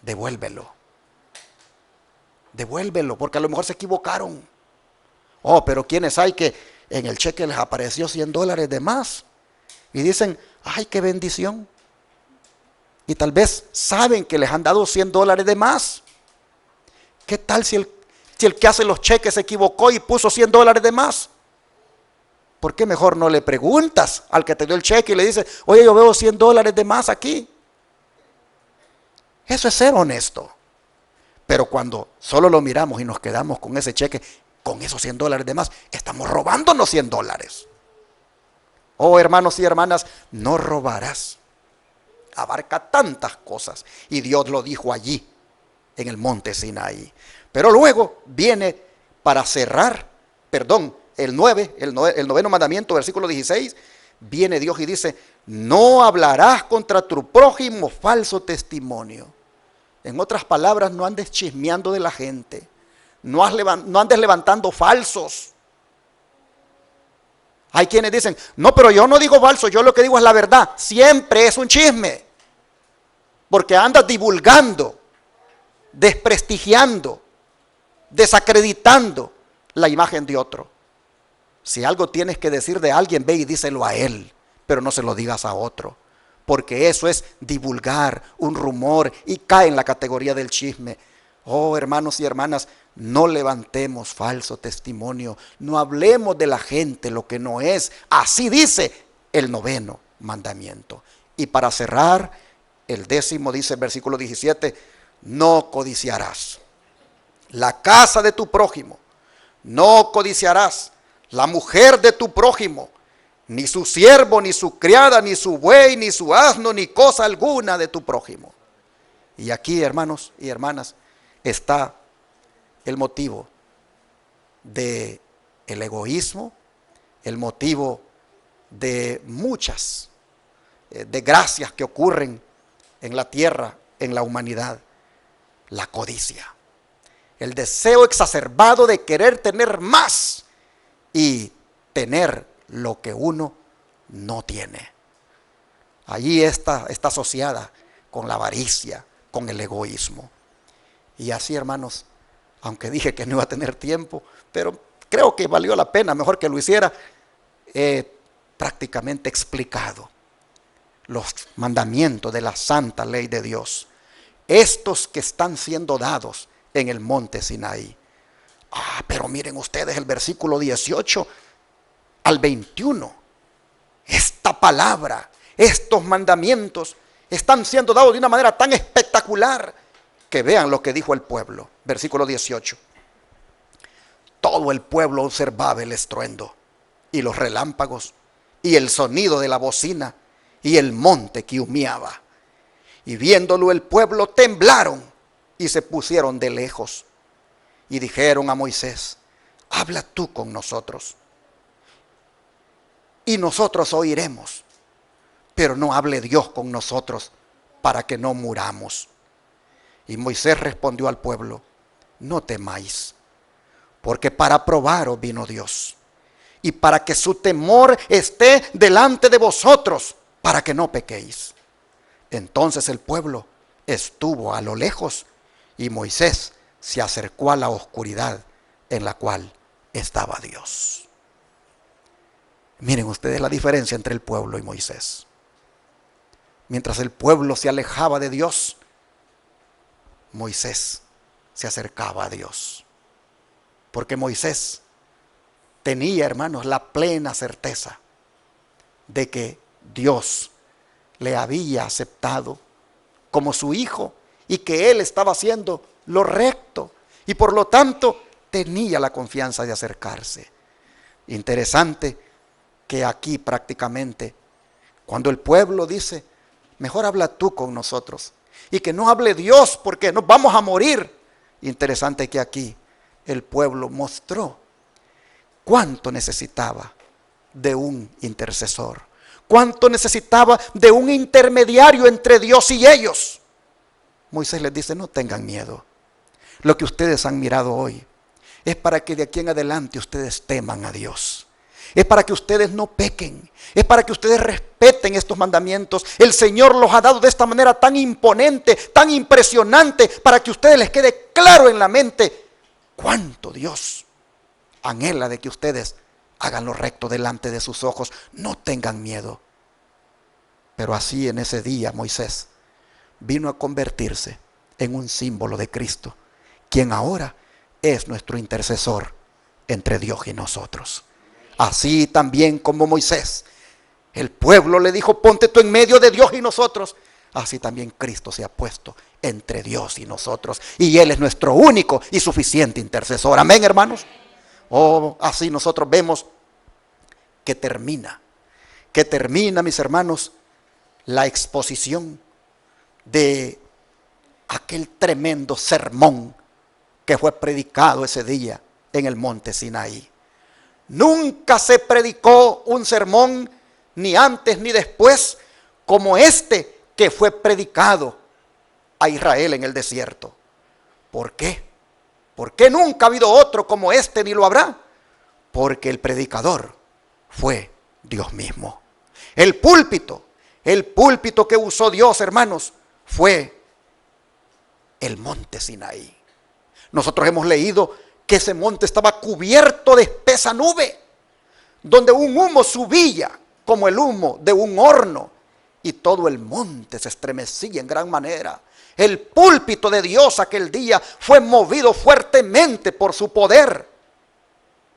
S1: Devuélvelo. Devuélvelo, porque a lo mejor se equivocaron. Oh, pero ¿quiénes hay que en el cheque les apareció $100 de más? Y dicen, ay, qué bendición. Y tal vez saben que les han dado $100 de más. ¿Qué tal si Si el que hace los cheques se equivocó y puso $100 de más, ¿por qué mejor no le preguntas al que te dio el cheque y le dices, oye, yo veo $100 de más aquí? Eso es ser honesto. Pero cuando solo lo miramos y nos quedamos con ese cheque, con esos $100 de más, estamos robándonos $100. Oh, hermanos y hermanas, no robarás. Abarca tantas cosas. Y Dios lo dijo allí, en el monte Sinaí. Pero luego viene para cerrar, el noveno mandamiento, versículo 16, viene Dios y dice, no hablarás contra tu prójimo falso testimonio. En otras palabras, no andes chismeando de la gente. No andes levantando falsos. Hay quienes dicen, no, pero yo no digo falso, yo lo que digo es la verdad. Siempre es un chisme. Porque andas divulgando, desprestigiando, desacreditando la imagen de otro. Si algo tienes que decir de alguien, ve y díselo a él, pero no se lo digas a otro. Porque eso es divulgar un rumor y cae en la categoría del chisme. Oh, hermanos y hermanas, no levantemos falso testimonio, no hablemos de la gente lo que no es. Así dice el noveno mandamiento. Y para cerrar, el 10º dice, versículo 17, no codiciarás la casa de tu prójimo, no codiciarás la mujer de tu prójimo, ni su siervo, ni su criada, ni su buey, ni su asno, ni cosa alguna de tu prójimo. Y aquí, hermanos y hermanas, está el motivo de el egoísmo, el motivo de muchas desgracias que ocurren en la tierra, en la humanidad. La codicia, el deseo exacerbado de querer tener más y tener lo que uno no tiene. Allí está asociada con la avaricia, con el egoísmo. Y así, hermanos, aunque dije que no iba a tener tiempo, pero creo que valió la pena, mejor que lo hiciera, prácticamente explicado los mandamientos de la santa ley de Dios, estos que están siendo dados en el monte Sinaí. Pero miren ustedes el versículo 18 al 21, esta palabra, estos mandamientos están siendo dados de una manera tan espectacular que vean lo que dijo el pueblo. Versículo 18. Todo el pueblo observaba el estruendo y los relámpagos y el sonido de la bocina y el monte que humeaba. Y viéndolo el pueblo temblaron y se pusieron de lejos. Y dijeron a Moisés, habla tú con nosotros y nosotros oiremos, pero no hable Dios con nosotros para que no muramos. Y Moisés respondió al pueblo, no temáis, porque para probaros vino Dios, y para que su temor esté delante de vosotros, para que no pequéis. Entonces el pueblo estuvo a lo lejos, y Moisés se acercó a la oscuridad en la cual estaba Dios. Miren ustedes la diferencia entre el pueblo y Moisés. Mientras el pueblo se alejaba de Dios, Moisés se acercaba a Dios. Porque Moisés tenía, hermanos, la plena certeza de que Dios le había aceptado como su hijo y que él estaba haciendo lo recto y por lo tanto tenía la confianza de acercarse. Interesante que aquí prácticamente cuando el pueblo dice, mejor habla tú con nosotros y que no hable Dios porque nos vamos a morir. Interesante que aquí el pueblo mostró cuánto necesitaba de un intercesor, cuánto necesitaba de un intermediario entre Dios y ellos. Moisés les dice, no tengan miedo. Lo que ustedes han mirado hoy es para que de aquí en adelante ustedes teman a Dios. Es para que ustedes no pequen. Es para que ustedes respeten estos mandamientos. El Señor los ha dado de esta manera tan imponente, tan impresionante, para que a ustedes les quede claro en la mente cuánto Dios anhela de que ustedes hagan lo recto delante de sus ojos. No tengan miedo. Pero así en ese día Moisés vino a convertirse en un símbolo de Cristo, quien ahora es nuestro intercesor entre Dios y nosotros. Así también como Moisés, el pueblo le dijo: ponte tú en medio de Dios y nosotros. Así también Cristo se ha puesto entre Dios y nosotros. Y Él es nuestro único y suficiente intercesor. Amén, hermanos. Oh, así nosotros vemos que termina, mis hermanos, la exposición de aquel tremendo sermón que fue predicado ese día en el monte Sinaí. Nunca se predicó un sermón, ni antes ni después, como este que fue predicado a Israel en el desierto. ¿Por qué? ¿Por qué nunca ha habido otro como este, ni lo habrá? Porque el predicador fue Dios mismo. El púlpito que usó Dios, hermanos, fue el monte Sinaí. Nosotros hemos leído que ese monte estaba cubierto de espesa nube, donde un humo subía como el humo de un horno, y todo el monte se estremecía en gran manera. El púlpito de Dios aquel día fue movido fuertemente por su poder.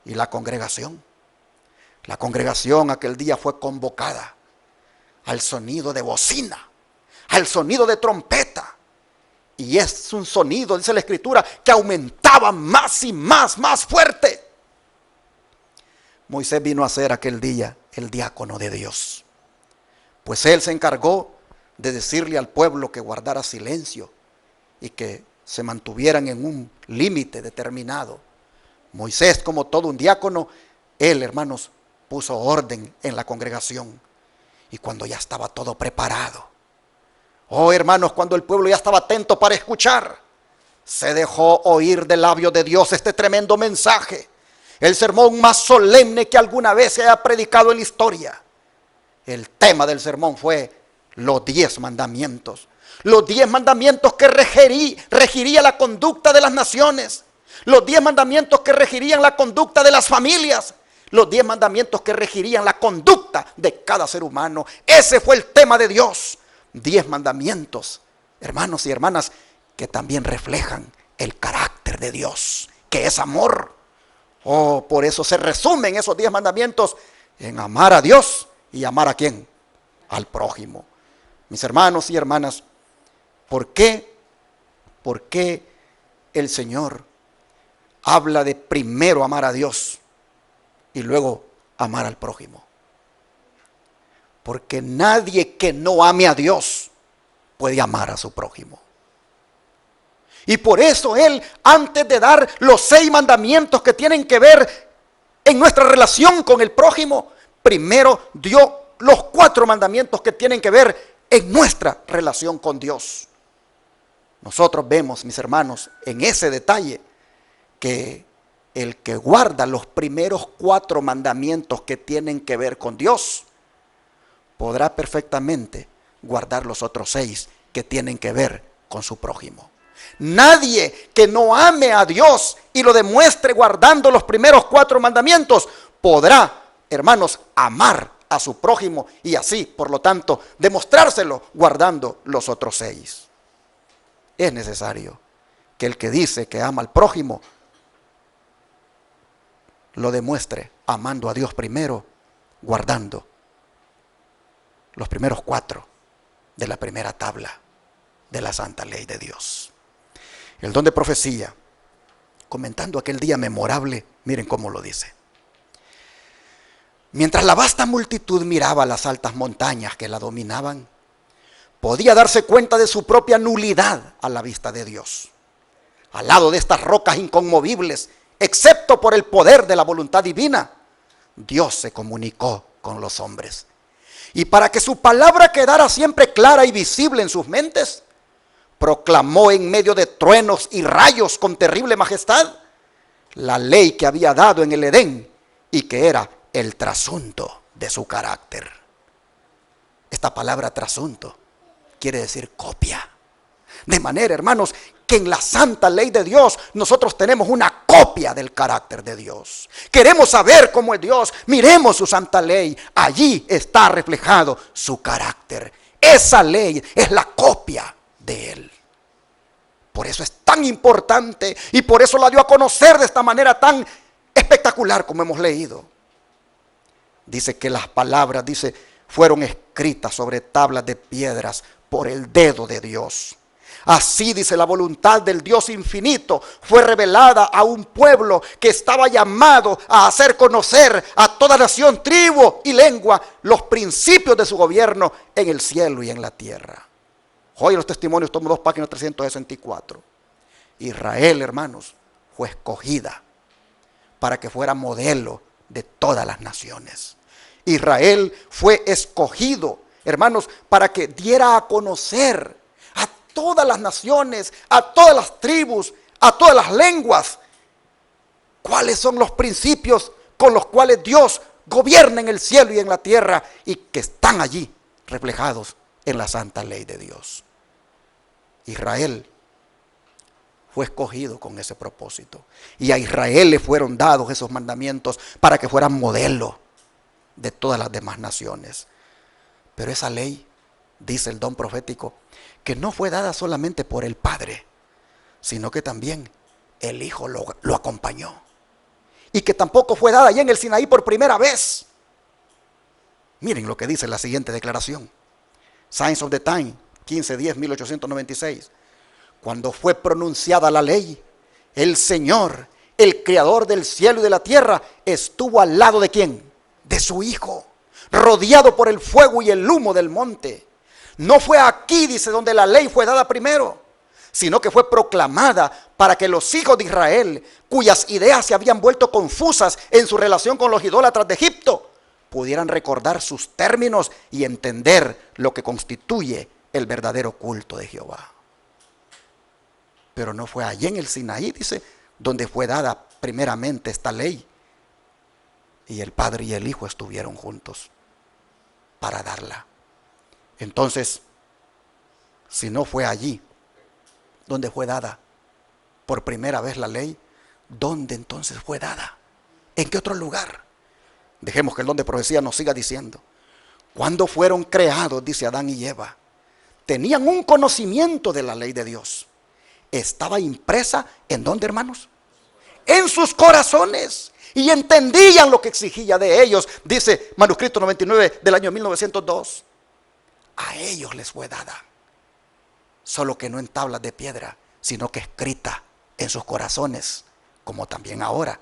S1: Y la congregación aquel día fue convocada al sonido de bocina, al sonido de trompeta. Y es un sonido, dice la Escritura, que aumentaba más y más fuerte. Moisés vino a ser aquel día el diácono de Dios, pues él se encargó de decirle al pueblo que guardara silencio y que se mantuvieran en un límite determinado. Moisés, como todo un diácono, él, hermanos, puso orden en la congregación. Y cuando ya estaba todo preparado, oh hermanos, cuando el pueblo ya estaba atento para escuchar, se dejó oír del labio de Dios este tremendo mensaje, el sermón más solemne que alguna vez se haya predicado en la historia. El tema del sermón fue los 10 mandamientos. Los 10 mandamientos que regiría la conducta de las naciones. Los 10 mandamientos que regirían la conducta de las familias. Los 10 mandamientos que regirían la conducta de cada ser humano. Ese fue el tema de Dios. 10 mandamientos, hermanos y hermanas, que también reflejan el carácter de Dios, que es amor. Oh, por eso se resumen esos 10 mandamientos en amar a Dios y amar a ¿quién? Al prójimo. Mis hermanos y hermanas, ¿por qué el Señor habla de primero amar a Dios y luego amar al prójimo? Porque nadie que no ame a Dios puede amar a su prójimo. Y por eso Él, antes de dar los 6 mandamientos que tienen que ver en nuestra relación con el prójimo, primero dio los 4 mandamientos que tienen que ver en nuestra relación con Dios. Nosotros vemos, mis hermanos, en ese detalle, que el que guarda los primeros 4 mandamientos que tienen que ver con Dios, podrá perfectamente guardar los otros 6 que tienen que ver con su prójimo. Nadie que no ame a Dios y lo demuestre guardando los primeros 4 mandamientos podrá, hermanos, amar a su prójimo y así, por lo tanto, demostrárselo guardando los otros 6. Es necesario que el que dice que ama al prójimo lo demuestre amando a Dios primero, guardando los primeros 4 de la primera tabla de la santa ley de Dios. El don de profecía, comentando aquel día memorable, miren cómo lo dice. Mientras la vasta multitud miraba las altas montañas que la dominaban, podía darse cuenta de su propia nulidad a la vista de Dios. Al lado de estas rocas inconmovibles, excepto por el poder de la voluntad divina, Dios se comunicó con los hombres. Y para que su palabra quedara siempre clara y visible en sus mentes, proclamó en medio de truenos y rayos con terrible majestad la ley que había dado en el Edén y que era el trasunto de su carácter. Esta palabra trasunto quiere decir copia. De manera, hermanos, que en la santa ley de Dios nosotros tenemos una copia del carácter de Dios. Queremos saber cómo es Dios, miremos su santa ley. Allí está reflejado su carácter. Esa ley es la copia de Él. Por eso es tan tan importante y por eso la dio a conocer de esta manera tan espectacular como hemos leído. Dice que las palabras, dice, fueron escritas sobre tablas de piedras por el dedo de Dios. Así, dice, la voluntad del Dios infinito fue revelada a un pueblo que estaba llamado a hacer conocer a toda nación, tribu y lengua los principios de su gobierno en el cielo y en la tierra. Hoy los testimonios, tomo 2 páginas 364. Israel, hermanos, fue escogida para que fuera modelo de todas las naciones. Israel fue escogido, hermanos, para que diera a conocer a todas las naciones, a todas las tribus, a todas las lenguas, cuáles son los principios con los cuales Dios gobierna en el cielo y en la tierra y que están allí reflejados en la santa ley de Dios. Israel fue escogido con ese propósito y a Israel le fueron dados esos mandamientos para que fueran modelo de todas las demás naciones. Pero esa ley, dice el don profético, que no fue dada solamente por el Padre, sino que también el Hijo lo acompañó. Y que tampoco fue dada allá en el Sinaí por primera vez. Miren lo que dice la siguiente declaración. Signs of the Time, 15-10-1896. Cuando fue pronunciada la ley, el Señor, el Creador del cielo y de la tierra, estuvo al lado ¿de quién? De su Hijo, rodeado por el fuego y el humo del monte. No fue aquí, dice, donde la ley fue dada primero, sino que fue proclamada para que los hijos de Israel, cuyas ideas se habían vuelto confusas en su relación con los idólatras de Egipto, pudieran recordar sus términos y entender lo que constituye el verdadero culto de Jehová. Pero no fue allí en el Sinaí, dice, donde fue dada primeramente esta ley. Y el Padre y el Hijo estuvieron juntos para darla. Entonces, si no fue allí donde fue dada por primera vez la ley, ¿dónde entonces fue dada? ¿En qué otro lugar? Dejemos que el don de profecía nos siga diciendo. Cuando fueron creados, dice Adán y Eva, tenían un conocimiento de la ley de Dios. Estaba impresa, ¿en dónde, hermanos? En sus corazones. Y entendían lo que exigía de ellos. Dice manuscrito 99 del año 1902. A ellos les fue dada. Solo que no en tablas de piedra, sino que escrita en sus corazones, como también ahora.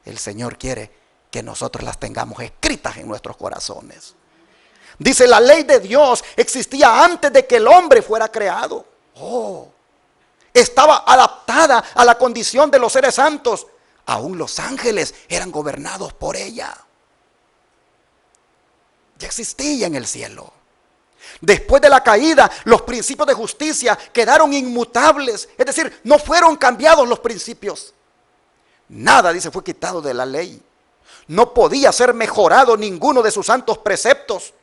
S1: El Señor quiere que nosotros las tengamos escritas en nuestros corazones. Dice, la ley de Dios existía antes de que el hombre fuera creado. Estaba adaptada a la condición de los seres santos. Aún los ángeles eran gobernados por ella. Ya existía en el cielo. Después de la caída, los principios de justicia quedaron inmutables. Es decir, no fueron cambiados los principios. Nada, dice, fue quitado de la ley. No podía ser mejorado ninguno de sus santos preceptos.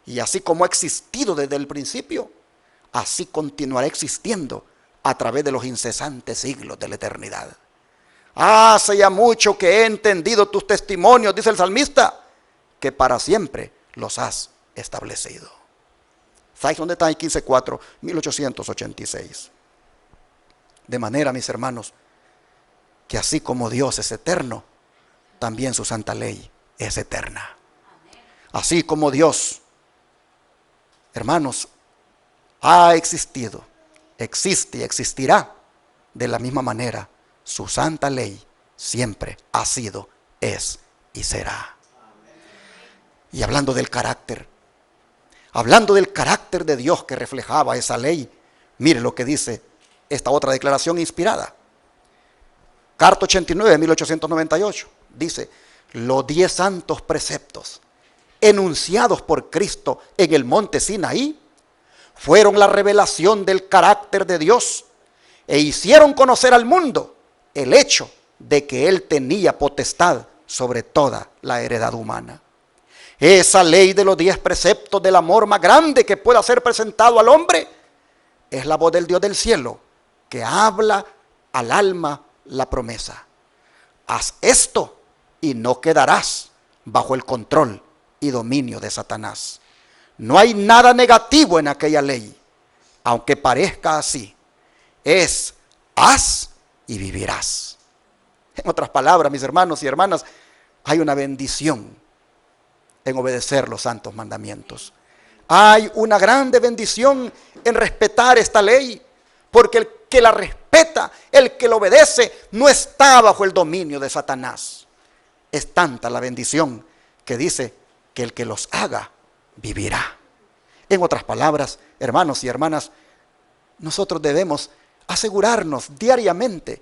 S1: Y así como ha existido desde el principio, así continuará existiendo a través de los incesantes siglos de la eternidad. Hace ya mucho que he entendido tus testimonios, dice el salmista, que para siempre los has establecido. Signs of the Time 15-4, 1886. De manera, mis hermanos, que así como Dios es eterno, también su santa ley es eterna. Así como Dios, hermanos, ha existido, existe y existirá, de la misma manera, su santa ley siempre ha sido, es y será. Y hablando del carácter de Dios que reflejaba esa ley, mire lo que dice esta otra declaración inspirada. Carta 89, 1898, dice, los 10 santos preceptos enunciados por Cristo en el monte Sinaí fueron la revelación del carácter de Dios e hicieron conocer al mundo el hecho de que Él tenía potestad sobre toda la heredad humana. Esa ley de los 10 preceptos del amor más grande que pueda ser presentado al hombre es la voz del Dios del cielo que habla al alma la promesa. Haz esto y no quedarás bajo el control y dominio de Satanás. No hay nada negativo en aquella ley, aunque parezca así. es: haz y vivirás. En otras palabras, mis hermanos y hermanas, hay una bendición en obedecer los santos mandamientos. Hay una grande bendición en respetar esta ley, porque el que la respeta, el que la obedece, no está bajo el dominio de Satanás. Es tanta la bendición que dice que el que los haga, vivirá. En otras palabras, hermanos y hermanas, nosotros debemos asegurarnos diariamente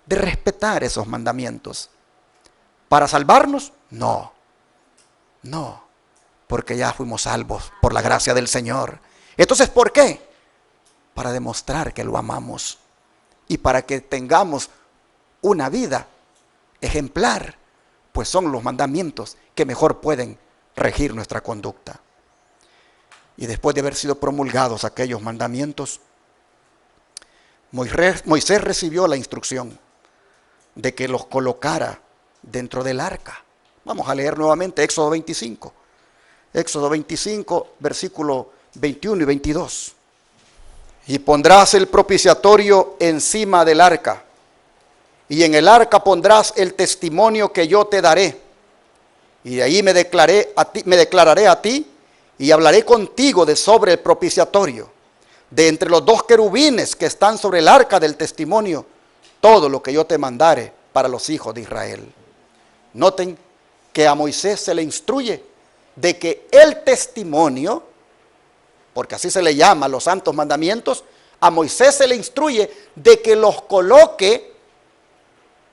S1: de respetar esos mandamientos. ¿Para salvarnos? No, porque ya fuimos salvos por la gracia del Señor. Entonces, ¿por qué? Para demostrar que lo amamos y para que tengamos una vida ejemplar, pues son los mandamientos que mejor pueden regir nuestra conducta. Y después de haber sido promulgados aquellos mandamientos, Moisés recibió la instrucción de que los colocara dentro del arca. Vamos a leer nuevamente Éxodo 25. Éxodo 25, versículo 21 y 22. Y pondrás el propiciatorio encima del arca, y en el arca pondrás el testimonio que yo te daré. Y de ahí me declararé a ti, y hablaré contigo de sobre el propiciatorio, de entre los dos querubines que están sobre el arca del testimonio, todo lo que yo te mandare para los hijos de Israel. Noten que a Moisés se le instruye de que el testimonio, porque así se le llama a los santos mandamientos, a Moisés se le instruye de que los coloque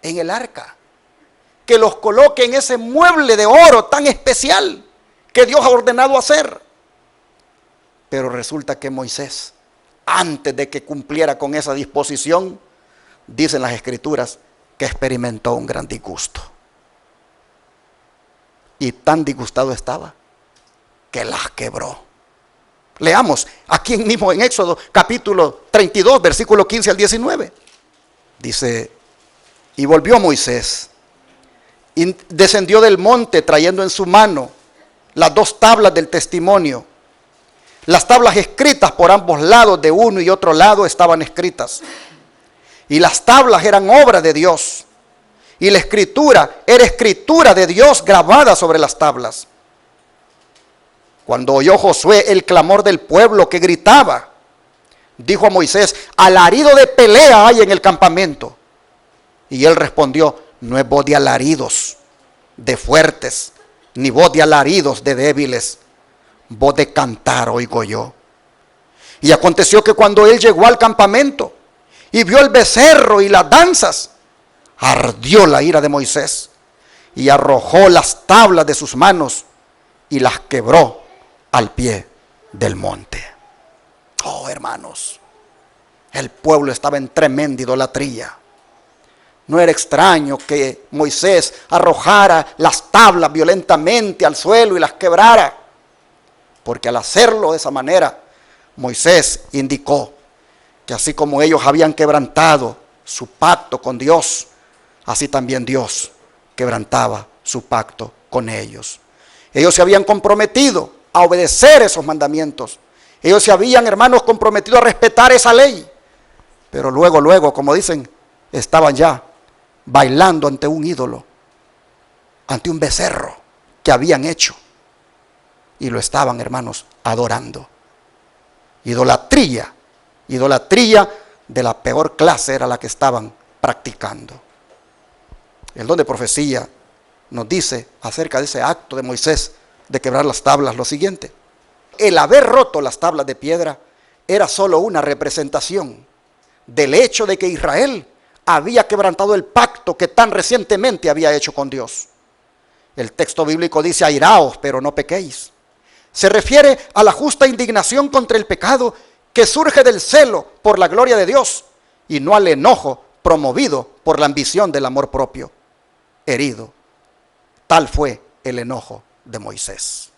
S1: en el arca, que los coloque en ese mueble de oro tan especial que Dios ha ordenado hacer. Pero resulta que Moisés, antes de que cumpliera con esa disposición, dicen las Escrituras que experimentó un gran disgusto. Y tan disgustado estaba que las quebró. Leamos aquí mismo en Éxodo capítulo 32, versículo 15 al 19. Dice: y volvió Moisés y descendió del monte trayendo en su mano las dos tablas del testimonio. Las tablas escritas por ambos lados, de uno y otro lado, estaban escritas. Y las tablas eran obra de Dios. Y la escritura era escritura de Dios grabada sobre las tablas. Cuando oyó Josué el clamor del pueblo que gritaba, dijo a Moisés: alarido de pelea hay en el campamento. Y él respondió: no es voz de alaridos de fuertes, ni voz de alaridos de débiles, voz de cantar oigo yo. Y aconteció que cuando él llegó al campamento y vio el becerro y las danzas, ardió la ira de Moisés y arrojó las tablas de sus manos y las quebró al pie del monte. Oh, hermanos, el pueblo estaba en tremenda idolatría. No era extraño que Moisés arrojara las tablas violentamente al suelo y las quebrara, porque al hacerlo de esa manera, Moisés indicó que así como ellos habían quebrantado su pacto con Dios, así también Dios quebrantaba su pacto con ellos. Ellos se habían comprometido a obedecer esos mandamientos. Ellos se habían, hermanos, comprometido a respetar esa ley. Pero luego, como dicen, estaban ya bailando ante un ídolo, ante un becerro que habían hecho. Y lo estaban, hermanos, adorando. Idolatría de la peor clase era la que estaban practicando. El don de profecía nos dice acerca de ese acto de Moisés de quebrar las tablas lo siguiente: el haber roto las tablas de piedra era solo una representación del hecho de que Israel había quebrantado el pacto que tan recientemente había hecho con Dios. El texto bíblico dice: airaos, pero no pequéis. Se refiere a la justa indignación contra el pecado que surge del celo por la gloria de Dios y no al enojo promovido por la ambición del amor propio. Herido. Tal fue el enojo de Moisés.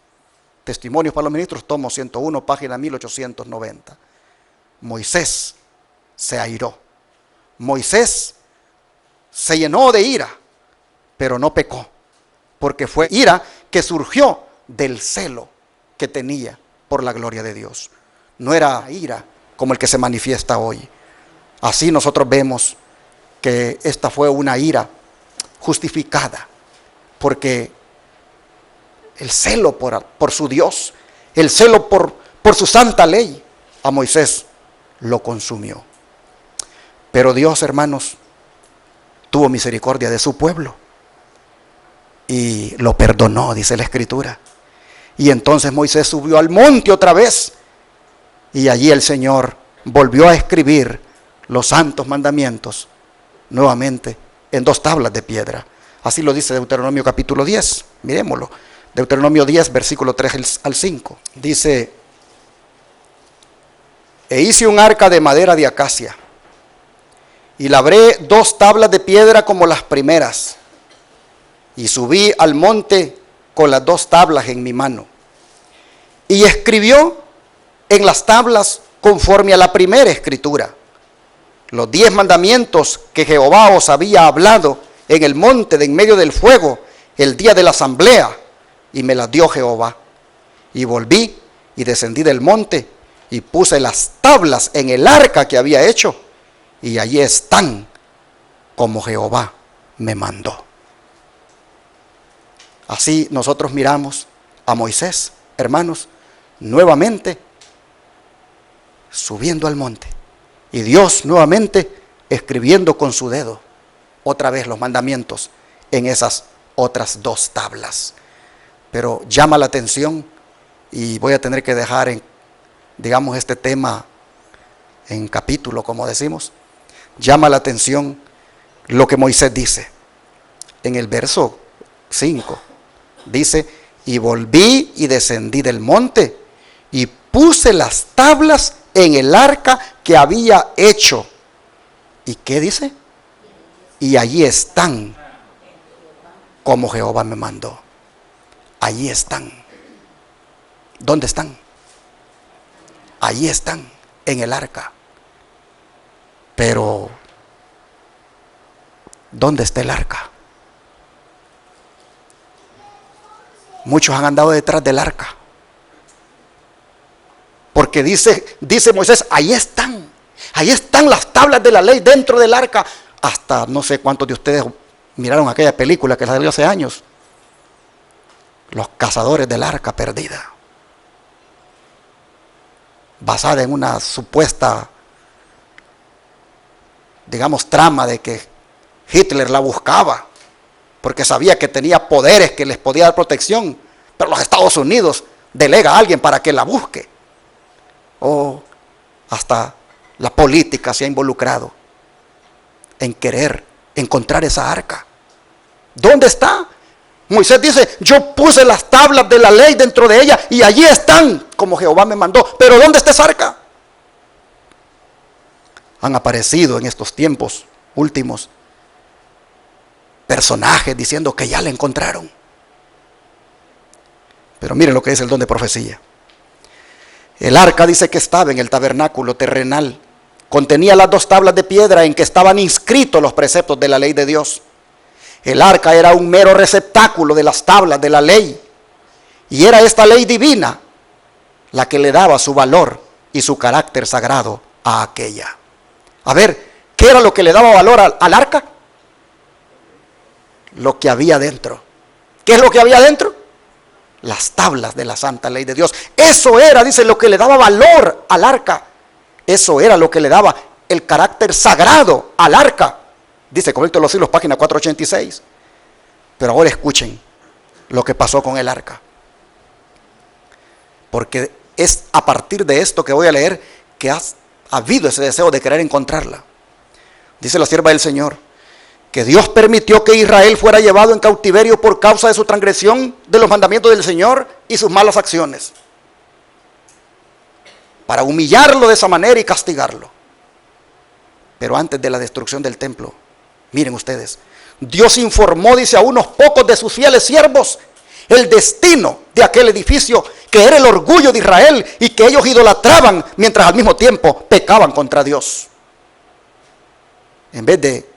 S1: Testimonios para los Ministros, tomo 101, página 1890. Moisés se airó. Moisés se llenó de ira, pero no pecó, porque fue ira que surgió del celo que tenía por la gloria de Dios. No era ira como el que se manifiesta hoy. Así nosotros vemos que esta fue una ira justificada, porque el celo por su Dios, el celo por su santa ley, a Moisés lo consumió. Pero Dios, hermanos, tuvo misericordia de su pueblo y lo perdonó, dice la Escritura. Y entonces Moisés subió al monte otra vez, y allí el Señor volvió a escribir los santos mandamientos nuevamente en 2 tablas de piedra. Así lo dice Deuteronomio capítulo 10. Miremoslo. Deuteronomio 10, versículo 3 al 5. Dice: e hice un arca de madera de acacia, y labré 2 tablas de piedra como las primeras, y subí al monte con las 2 tablas en mi mano, y escribió en las tablas conforme a la primera escritura los 10 mandamientos que Jehová os había hablado en el monte de en medio del fuego el día de la asamblea, y me las dio Jehová. Y volví y descendí del monte y puse las tablas en el arca que había hecho, y allí están como Jehová me mandó. Así nosotros miramos a Moisés, hermanos, nuevamente subiendo al monte, y Dios nuevamente escribiendo con su dedo otra vez los mandamientos en esas otras 2 tablas. Pero llama la atención, y voy a tener que dejar este tema en capítulo, como decimos. Llama la atención lo que Moisés dice en el verso 5. Dice: y volví y descendí del monte y puse las tablas en el arca que había hecho. ¿Y qué dice? Y allí están como Jehová me mandó. Allí están. ¿Dónde están? Allí están, en el arca. Pero ¿dónde está el arca? Muchos han andado detrás del arca, porque dice Moisés: ahí están las tablas de la ley dentro del arca. Hasta no sé cuántos de ustedes miraron aquella película que salió hace años, Los cazadores del arca perdida, basada en una supuesta, trama de que Hitler la buscaba porque sabía que tenía poderes que les podía dar protección, pero los Estados Unidos delega a alguien para que la busque. O hasta la política se ha involucrado en querer encontrar esa arca. ¿Dónde está? Moisés dice: yo puse las tablas de la ley dentro de ella, y allí están como Jehová me mandó. Pero ¿dónde está esa arca? Han aparecido en estos tiempos últimos personajes diciendo que ya la encontraron. Pero miren lo que es el don de profecía. El arca dice que estaba en el tabernáculo terrenal. Contenía las 2 tablas de piedra en que estaban inscritos los preceptos de la ley de Dios. El arca era un mero receptáculo de las tablas de la ley. Y era esta ley divina la que le daba su valor y su carácter sagrado a aquella. A ver, ¿qué era lo que le daba valor al arca? Lo que había dentro. ¿Qué es lo que había dentro? Las tablas de la santa ley de Dios. Eso era, dice, lo que le daba valor al arca. Eso era lo que le daba el carácter sagrado al arca. Dice Colecto de los Siglos, página 486. Pero ahora escuchen lo que pasó con el arca, porque es a partir de esto que voy a leer que ha habido ese deseo de querer encontrarla. Dice la sierva del Señor que Dios permitió que Israel fuera llevado en cautiverio por causa de su transgresión de los mandamientos del Señor y sus malas acciones, para humillarlo de esa manera y castigarlo. Pero antes de la destrucción del templo, miren ustedes, Dios informó, dice, a unos pocos de sus fieles siervos el destino de aquel edificio, que era el orgullo de Israel y que ellos idolatraban mientras al mismo tiempo pecaban contra Dios. En vez de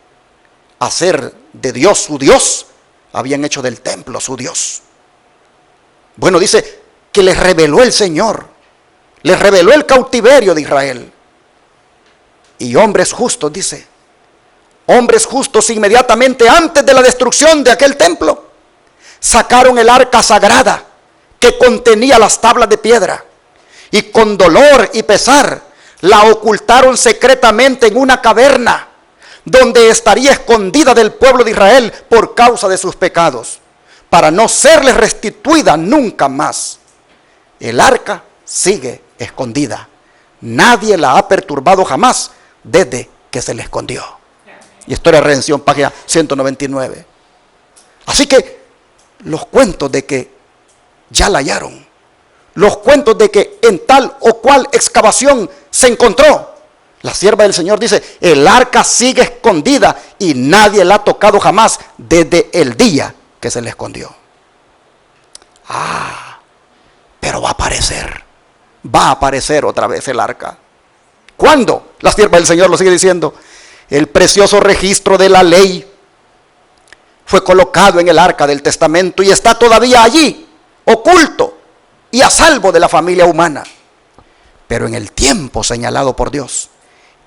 S1: hacer de Dios su Dios, habían hecho del templo su Dios. Bueno, dice que les reveló el Señor, les reveló el cautiverio de Israel. Y hombres justos, dice, hombres justos inmediatamente antes de la destrucción de aquel templo, sacaron el arca sagrada que contenía las tablas de piedra, y con dolor y pesar la ocultaron secretamente en una caverna, donde estaría escondida del pueblo de Israel por causa de sus pecados, para no serles restituida nunca más. El arca sigue escondida. Nadie la ha perturbado jamás desde que se le escondió. Historia de Redención, página 199. Así que los cuentos de que ya la hallaron, los cuentos de que en tal o cual excavación se encontró, la sierva del Señor dice, el arca sigue escondida y nadie la ha tocado jamás desde el día que se le escondió. Pero va a aparecer otra vez el arca. ¿Cuándo? La sierva del Señor lo sigue diciendo. El precioso registro de la ley fue colocado en el arca del testamento y está todavía allí, oculto y a salvo de la familia humana. Pero en el tiempo señalado por Dios,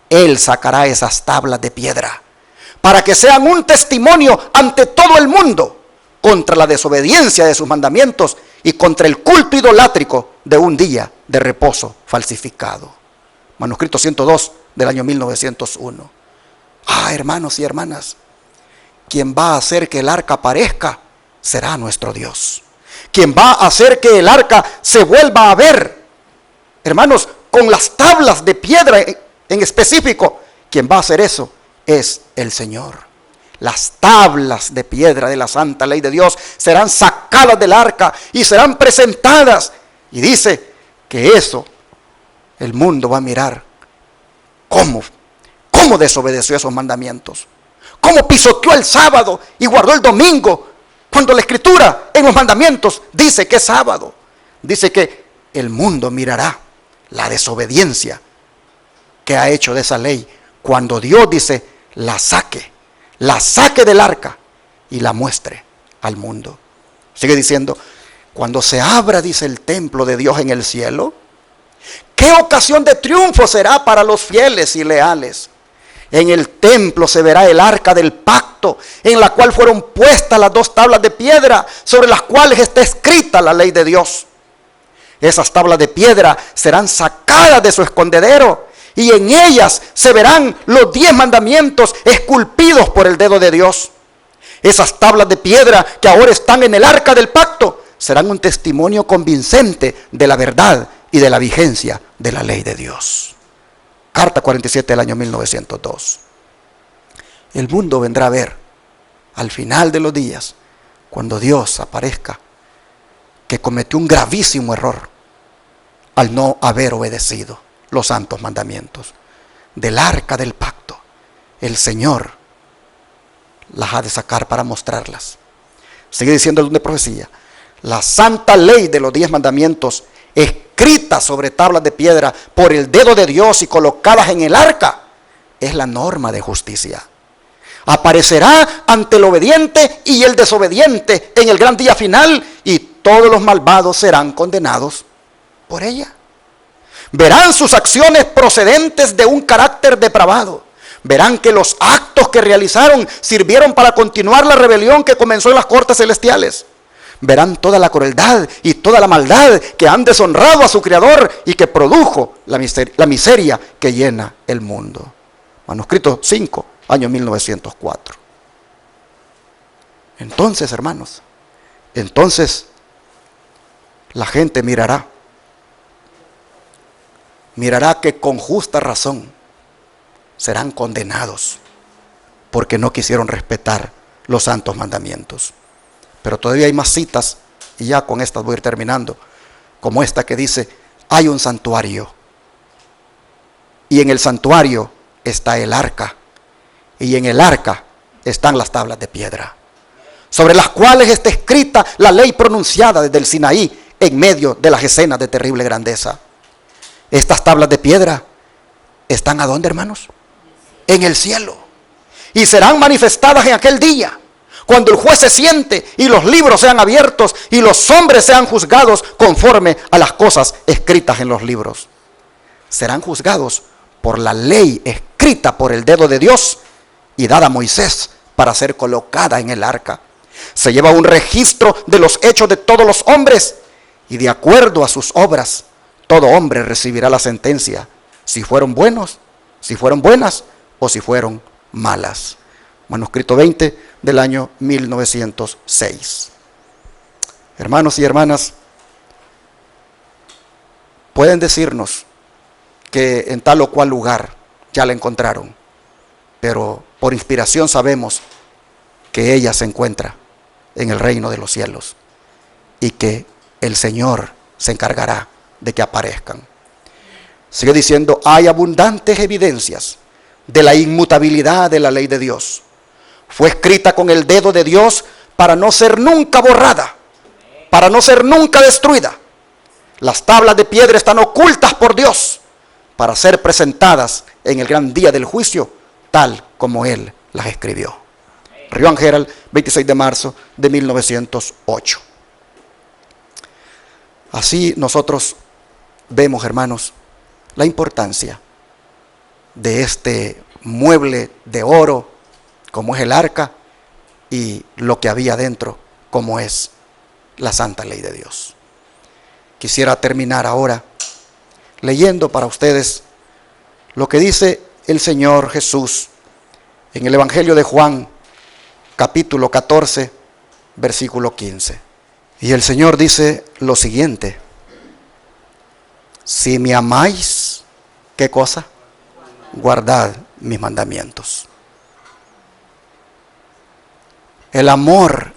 S1: Él sacará esas tablas de piedra para que sean un testimonio ante todo el mundo contra la desobediencia de sus mandamientos y contra el culto idolátrico de un día de reposo falsificado. Manuscrito 102 del año 1901. Hermanos y hermanas, quien va a hacer que el arca aparezca será nuestro Dios. Quien va a hacer que el arca se vuelva a ver, hermanos, con las tablas de piedra en específico, quien va a hacer eso es el Señor. Las tablas de piedra de la santa ley de Dios serán sacadas del arca y serán presentadas. Y dice que eso el mundo va a mirar cómo desobedeció esos mandamientos, cómo pisoteó el sábado y guardó el domingo, cuando la Escritura en los mandamientos dice que es sábado. Dice que el mundo mirará la desobediencia que ha hecho de esa ley, cuando Dios dice la saque del arca y la muestre al mundo. Sigue diciendo, cuando se abra, dice, el templo de Dios en el cielo, ¿qué ocasión de triunfo será para los fieles y leales? En el templo se verá el arca del pacto, en la cual fueron puestas las 2 tablas de piedra, sobre las cuales está escrita la ley de Dios. Esas tablas de piedra serán sacadas de su escondedero, y en ellas se verán los 10 mandamientos esculpidos por el dedo de Dios. Esas tablas de piedra que ahora están en el arca del pacto serán un testimonio convincente de la verdad y de la vigencia de la ley de Dios. Carta 47 del año 1902. El mundo vendrá a ver al final de los días, cuando Dios aparezca, que cometió un gravísimo error al no haber obedecido los santos mandamientos. Del arca del pacto, el Señor las ha de sacar para mostrarlas. Sigue diciendo el don de profecía, la santa ley de los 10 mandamientos, escritas sobre tablas de piedra por el dedo de Dios y colocadas en el arca, es la norma de justicia. Aparecerá ante el obediente y el desobediente en el gran día final, y todos los malvados serán condenados por ella. Verán sus acciones procedentes de un carácter depravado. Verán que los actos que realizaron sirvieron para continuar la rebelión que comenzó en las cortes celestiales. Verán toda la crueldad y toda la maldad que han deshonrado a su Creador y que produjo la miseria que llena el mundo. Manuscrito 5, año 1904. Entonces, hermanos, la gente mirará que con justa razón serán condenados porque no quisieron respetar los santos mandamientos. Pero todavía hay más citas, y ya con estas voy a ir terminando, como esta que dice, hay un santuario, y en el santuario está el arca, y en el arca están las tablas de piedra, sobre las cuales está escrita la ley pronunciada desde el Sinaí, en medio de las escenas de terrible grandeza. Estas tablas de piedra están ¿a dónde, hermanos? En el cielo, y serán manifestadas en aquel día, cuando el juez se siente y los libros sean abiertos y los hombres sean juzgados conforme a las cosas escritas en los libros. Serán juzgados por la ley escrita por el dedo de Dios y dada a Moisés para ser colocada en el arca. Se lleva un registro de los hechos de todos los hombres y de acuerdo a sus obras, todo hombre recibirá la sentencia, si fueron buenos, si fueron buenas o si fueron malas. Manuscrito 20 del año 1906. Hermanos y hermanas, pueden decirnos que en tal o cual lugar ya la encontraron, pero por inspiración sabemos que ella se encuentra en el reino de los cielos y que el Señor se encargará de que aparezcan. Sigue diciendo, hay abundantes evidencias de la inmutabilidad de la ley de Dios. Fue escrita con el dedo de Dios para no ser nunca borrada, para no ser nunca destruida. Las tablas de piedra están ocultas por Dios para ser presentadas en el gran día del juicio, tal como Él las escribió. Río Herald, 26 de marzo de 1908. Así nosotros vemos, hermanos, la importancia de este mueble de oro, como es el arca, y lo que había dentro, como es la santa ley de Dios. Quisiera terminar ahora leyendo para ustedes lo que dice el Señor Jesús en el Evangelio de Juan, capítulo 14, versículo 15. Y el Señor dice lo siguiente: si me amáis, ¿qué cosa? Guardad mis mandamientos. El amor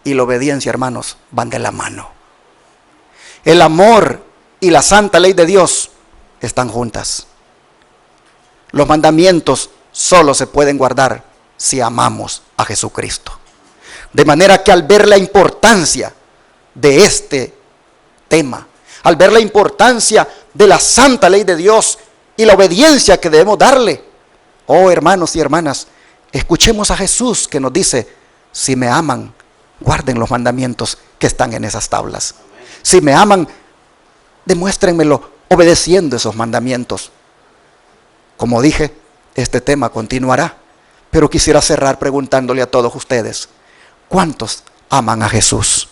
S1: y la obediencia, hermanos, van de la mano. El amor y la santa ley de Dios están juntas. Los mandamientos solo se pueden guardar si amamos a Jesucristo. De manera que al ver la importancia de este tema, al ver la importancia de la santa ley de Dios y la obediencia que debemos darle, oh hermanos y hermanas, escuchemos a Jesús que nos dice: si me aman, guarden los mandamientos que están en esas tablas. Si me aman, demuéstrenmelo obedeciendo esos mandamientos. Como dije, este tema continuará, pero quisiera cerrar preguntándole a todos ustedes: ¿cuántos aman a Jesús?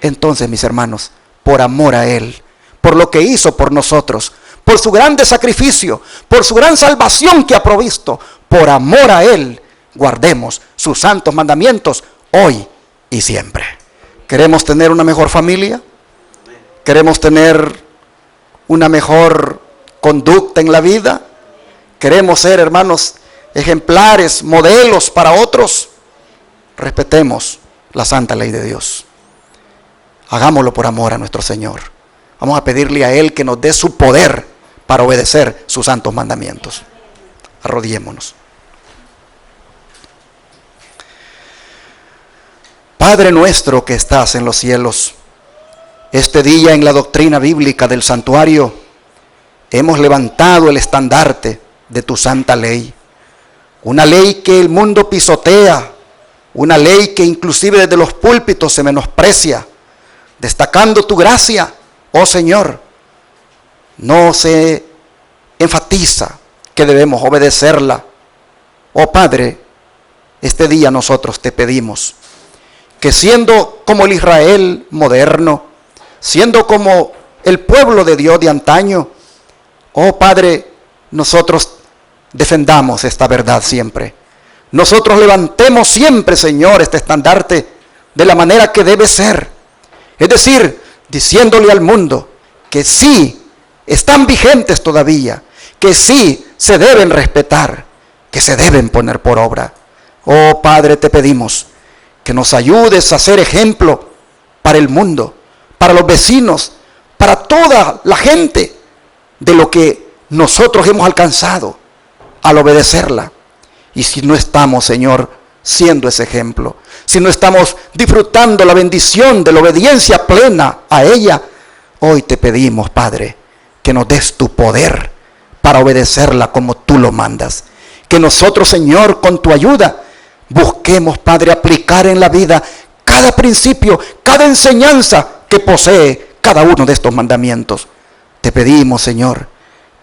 S1: Entonces, mis hermanos, por amor a Él, por lo que hizo por nosotros, por su grande sacrificio, por su gran salvación que ha provisto, por amor a Él, guardemos sus santos mandamientos hoy y siempre. ¿Queremos tener una mejor familia? ¿Queremos tener una mejor conducta en la vida? ¿Queremos ser, hermanos, ejemplares, modelos para otros? Respetemos la santa ley de Dios. Hagámoslo por amor a nuestro Señor. Vamos a pedirle a Él que nos dé su poder para obedecer sus santos mandamientos. Arrodillémonos. Padre nuestro que estás en los cielos, este día en la doctrina bíblica del santuario hemos levantado el estandarte de tu santa ley. Una ley que el mundo pisotea, una ley que inclusive desde los púlpitos se menosprecia, destacando tu gracia, oh Señor. No se enfatiza que debemos obedecerla. Oh Padre, este día nosotros te pedimos que, siendo como el Israel moderno, siendo como el pueblo de Dios de antaño, oh Padre, nosotros defendamos esta verdad siempre. Nosotros levantemos siempre, Señor, este estandarte de la manera que debe ser. Es decir, diciéndole al mundo que sí están vigentes todavía, que sí se deben respetar, que se deben poner por obra. Oh Padre, te pedimos que nos ayudes a ser ejemplo para el mundo, para los vecinos, para toda la gente, de lo que nosotros hemos alcanzado al obedecerla. Y si no estamos, Señor, siendo ese ejemplo, si no estamos disfrutando la bendición de la obediencia plena a ella, hoy te pedimos, Padre, que nos des tu poder para obedecerla como tú lo mandas. Que nosotros, Señor, con tu ayuda, busquemos, Padre, aplicar en la vida cada principio, cada enseñanza que posee cada uno de estos mandamientos. Te pedimos, Señor,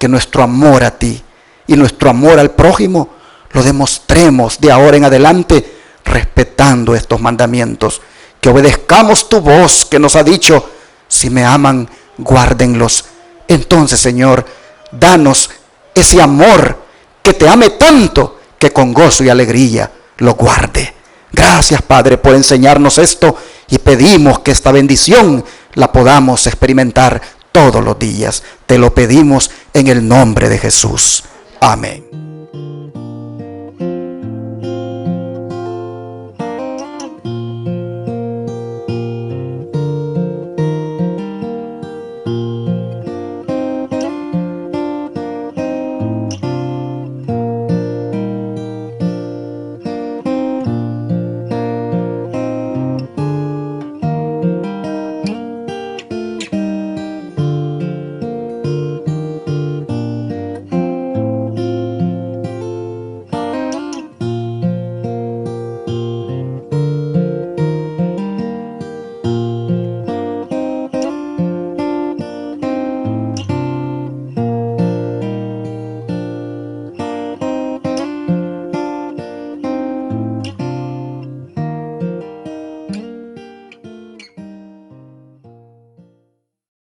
S1: que nuestro amor a ti y nuestro amor al prójimo lo demostremos de ahora en adelante respetando estos mandamientos. Que obedezcamos tu voz que nos ha dicho: si me aman, guárdenlos. Entonces, Señor, danos ese amor que te ame tanto que con gozo y alegría lo guarde. Gracias, Padre, por enseñarnos esto, y pedimos que esta bendición la podamos experimentar todos los días. Te lo pedimos en el nombre de Jesús. Amén.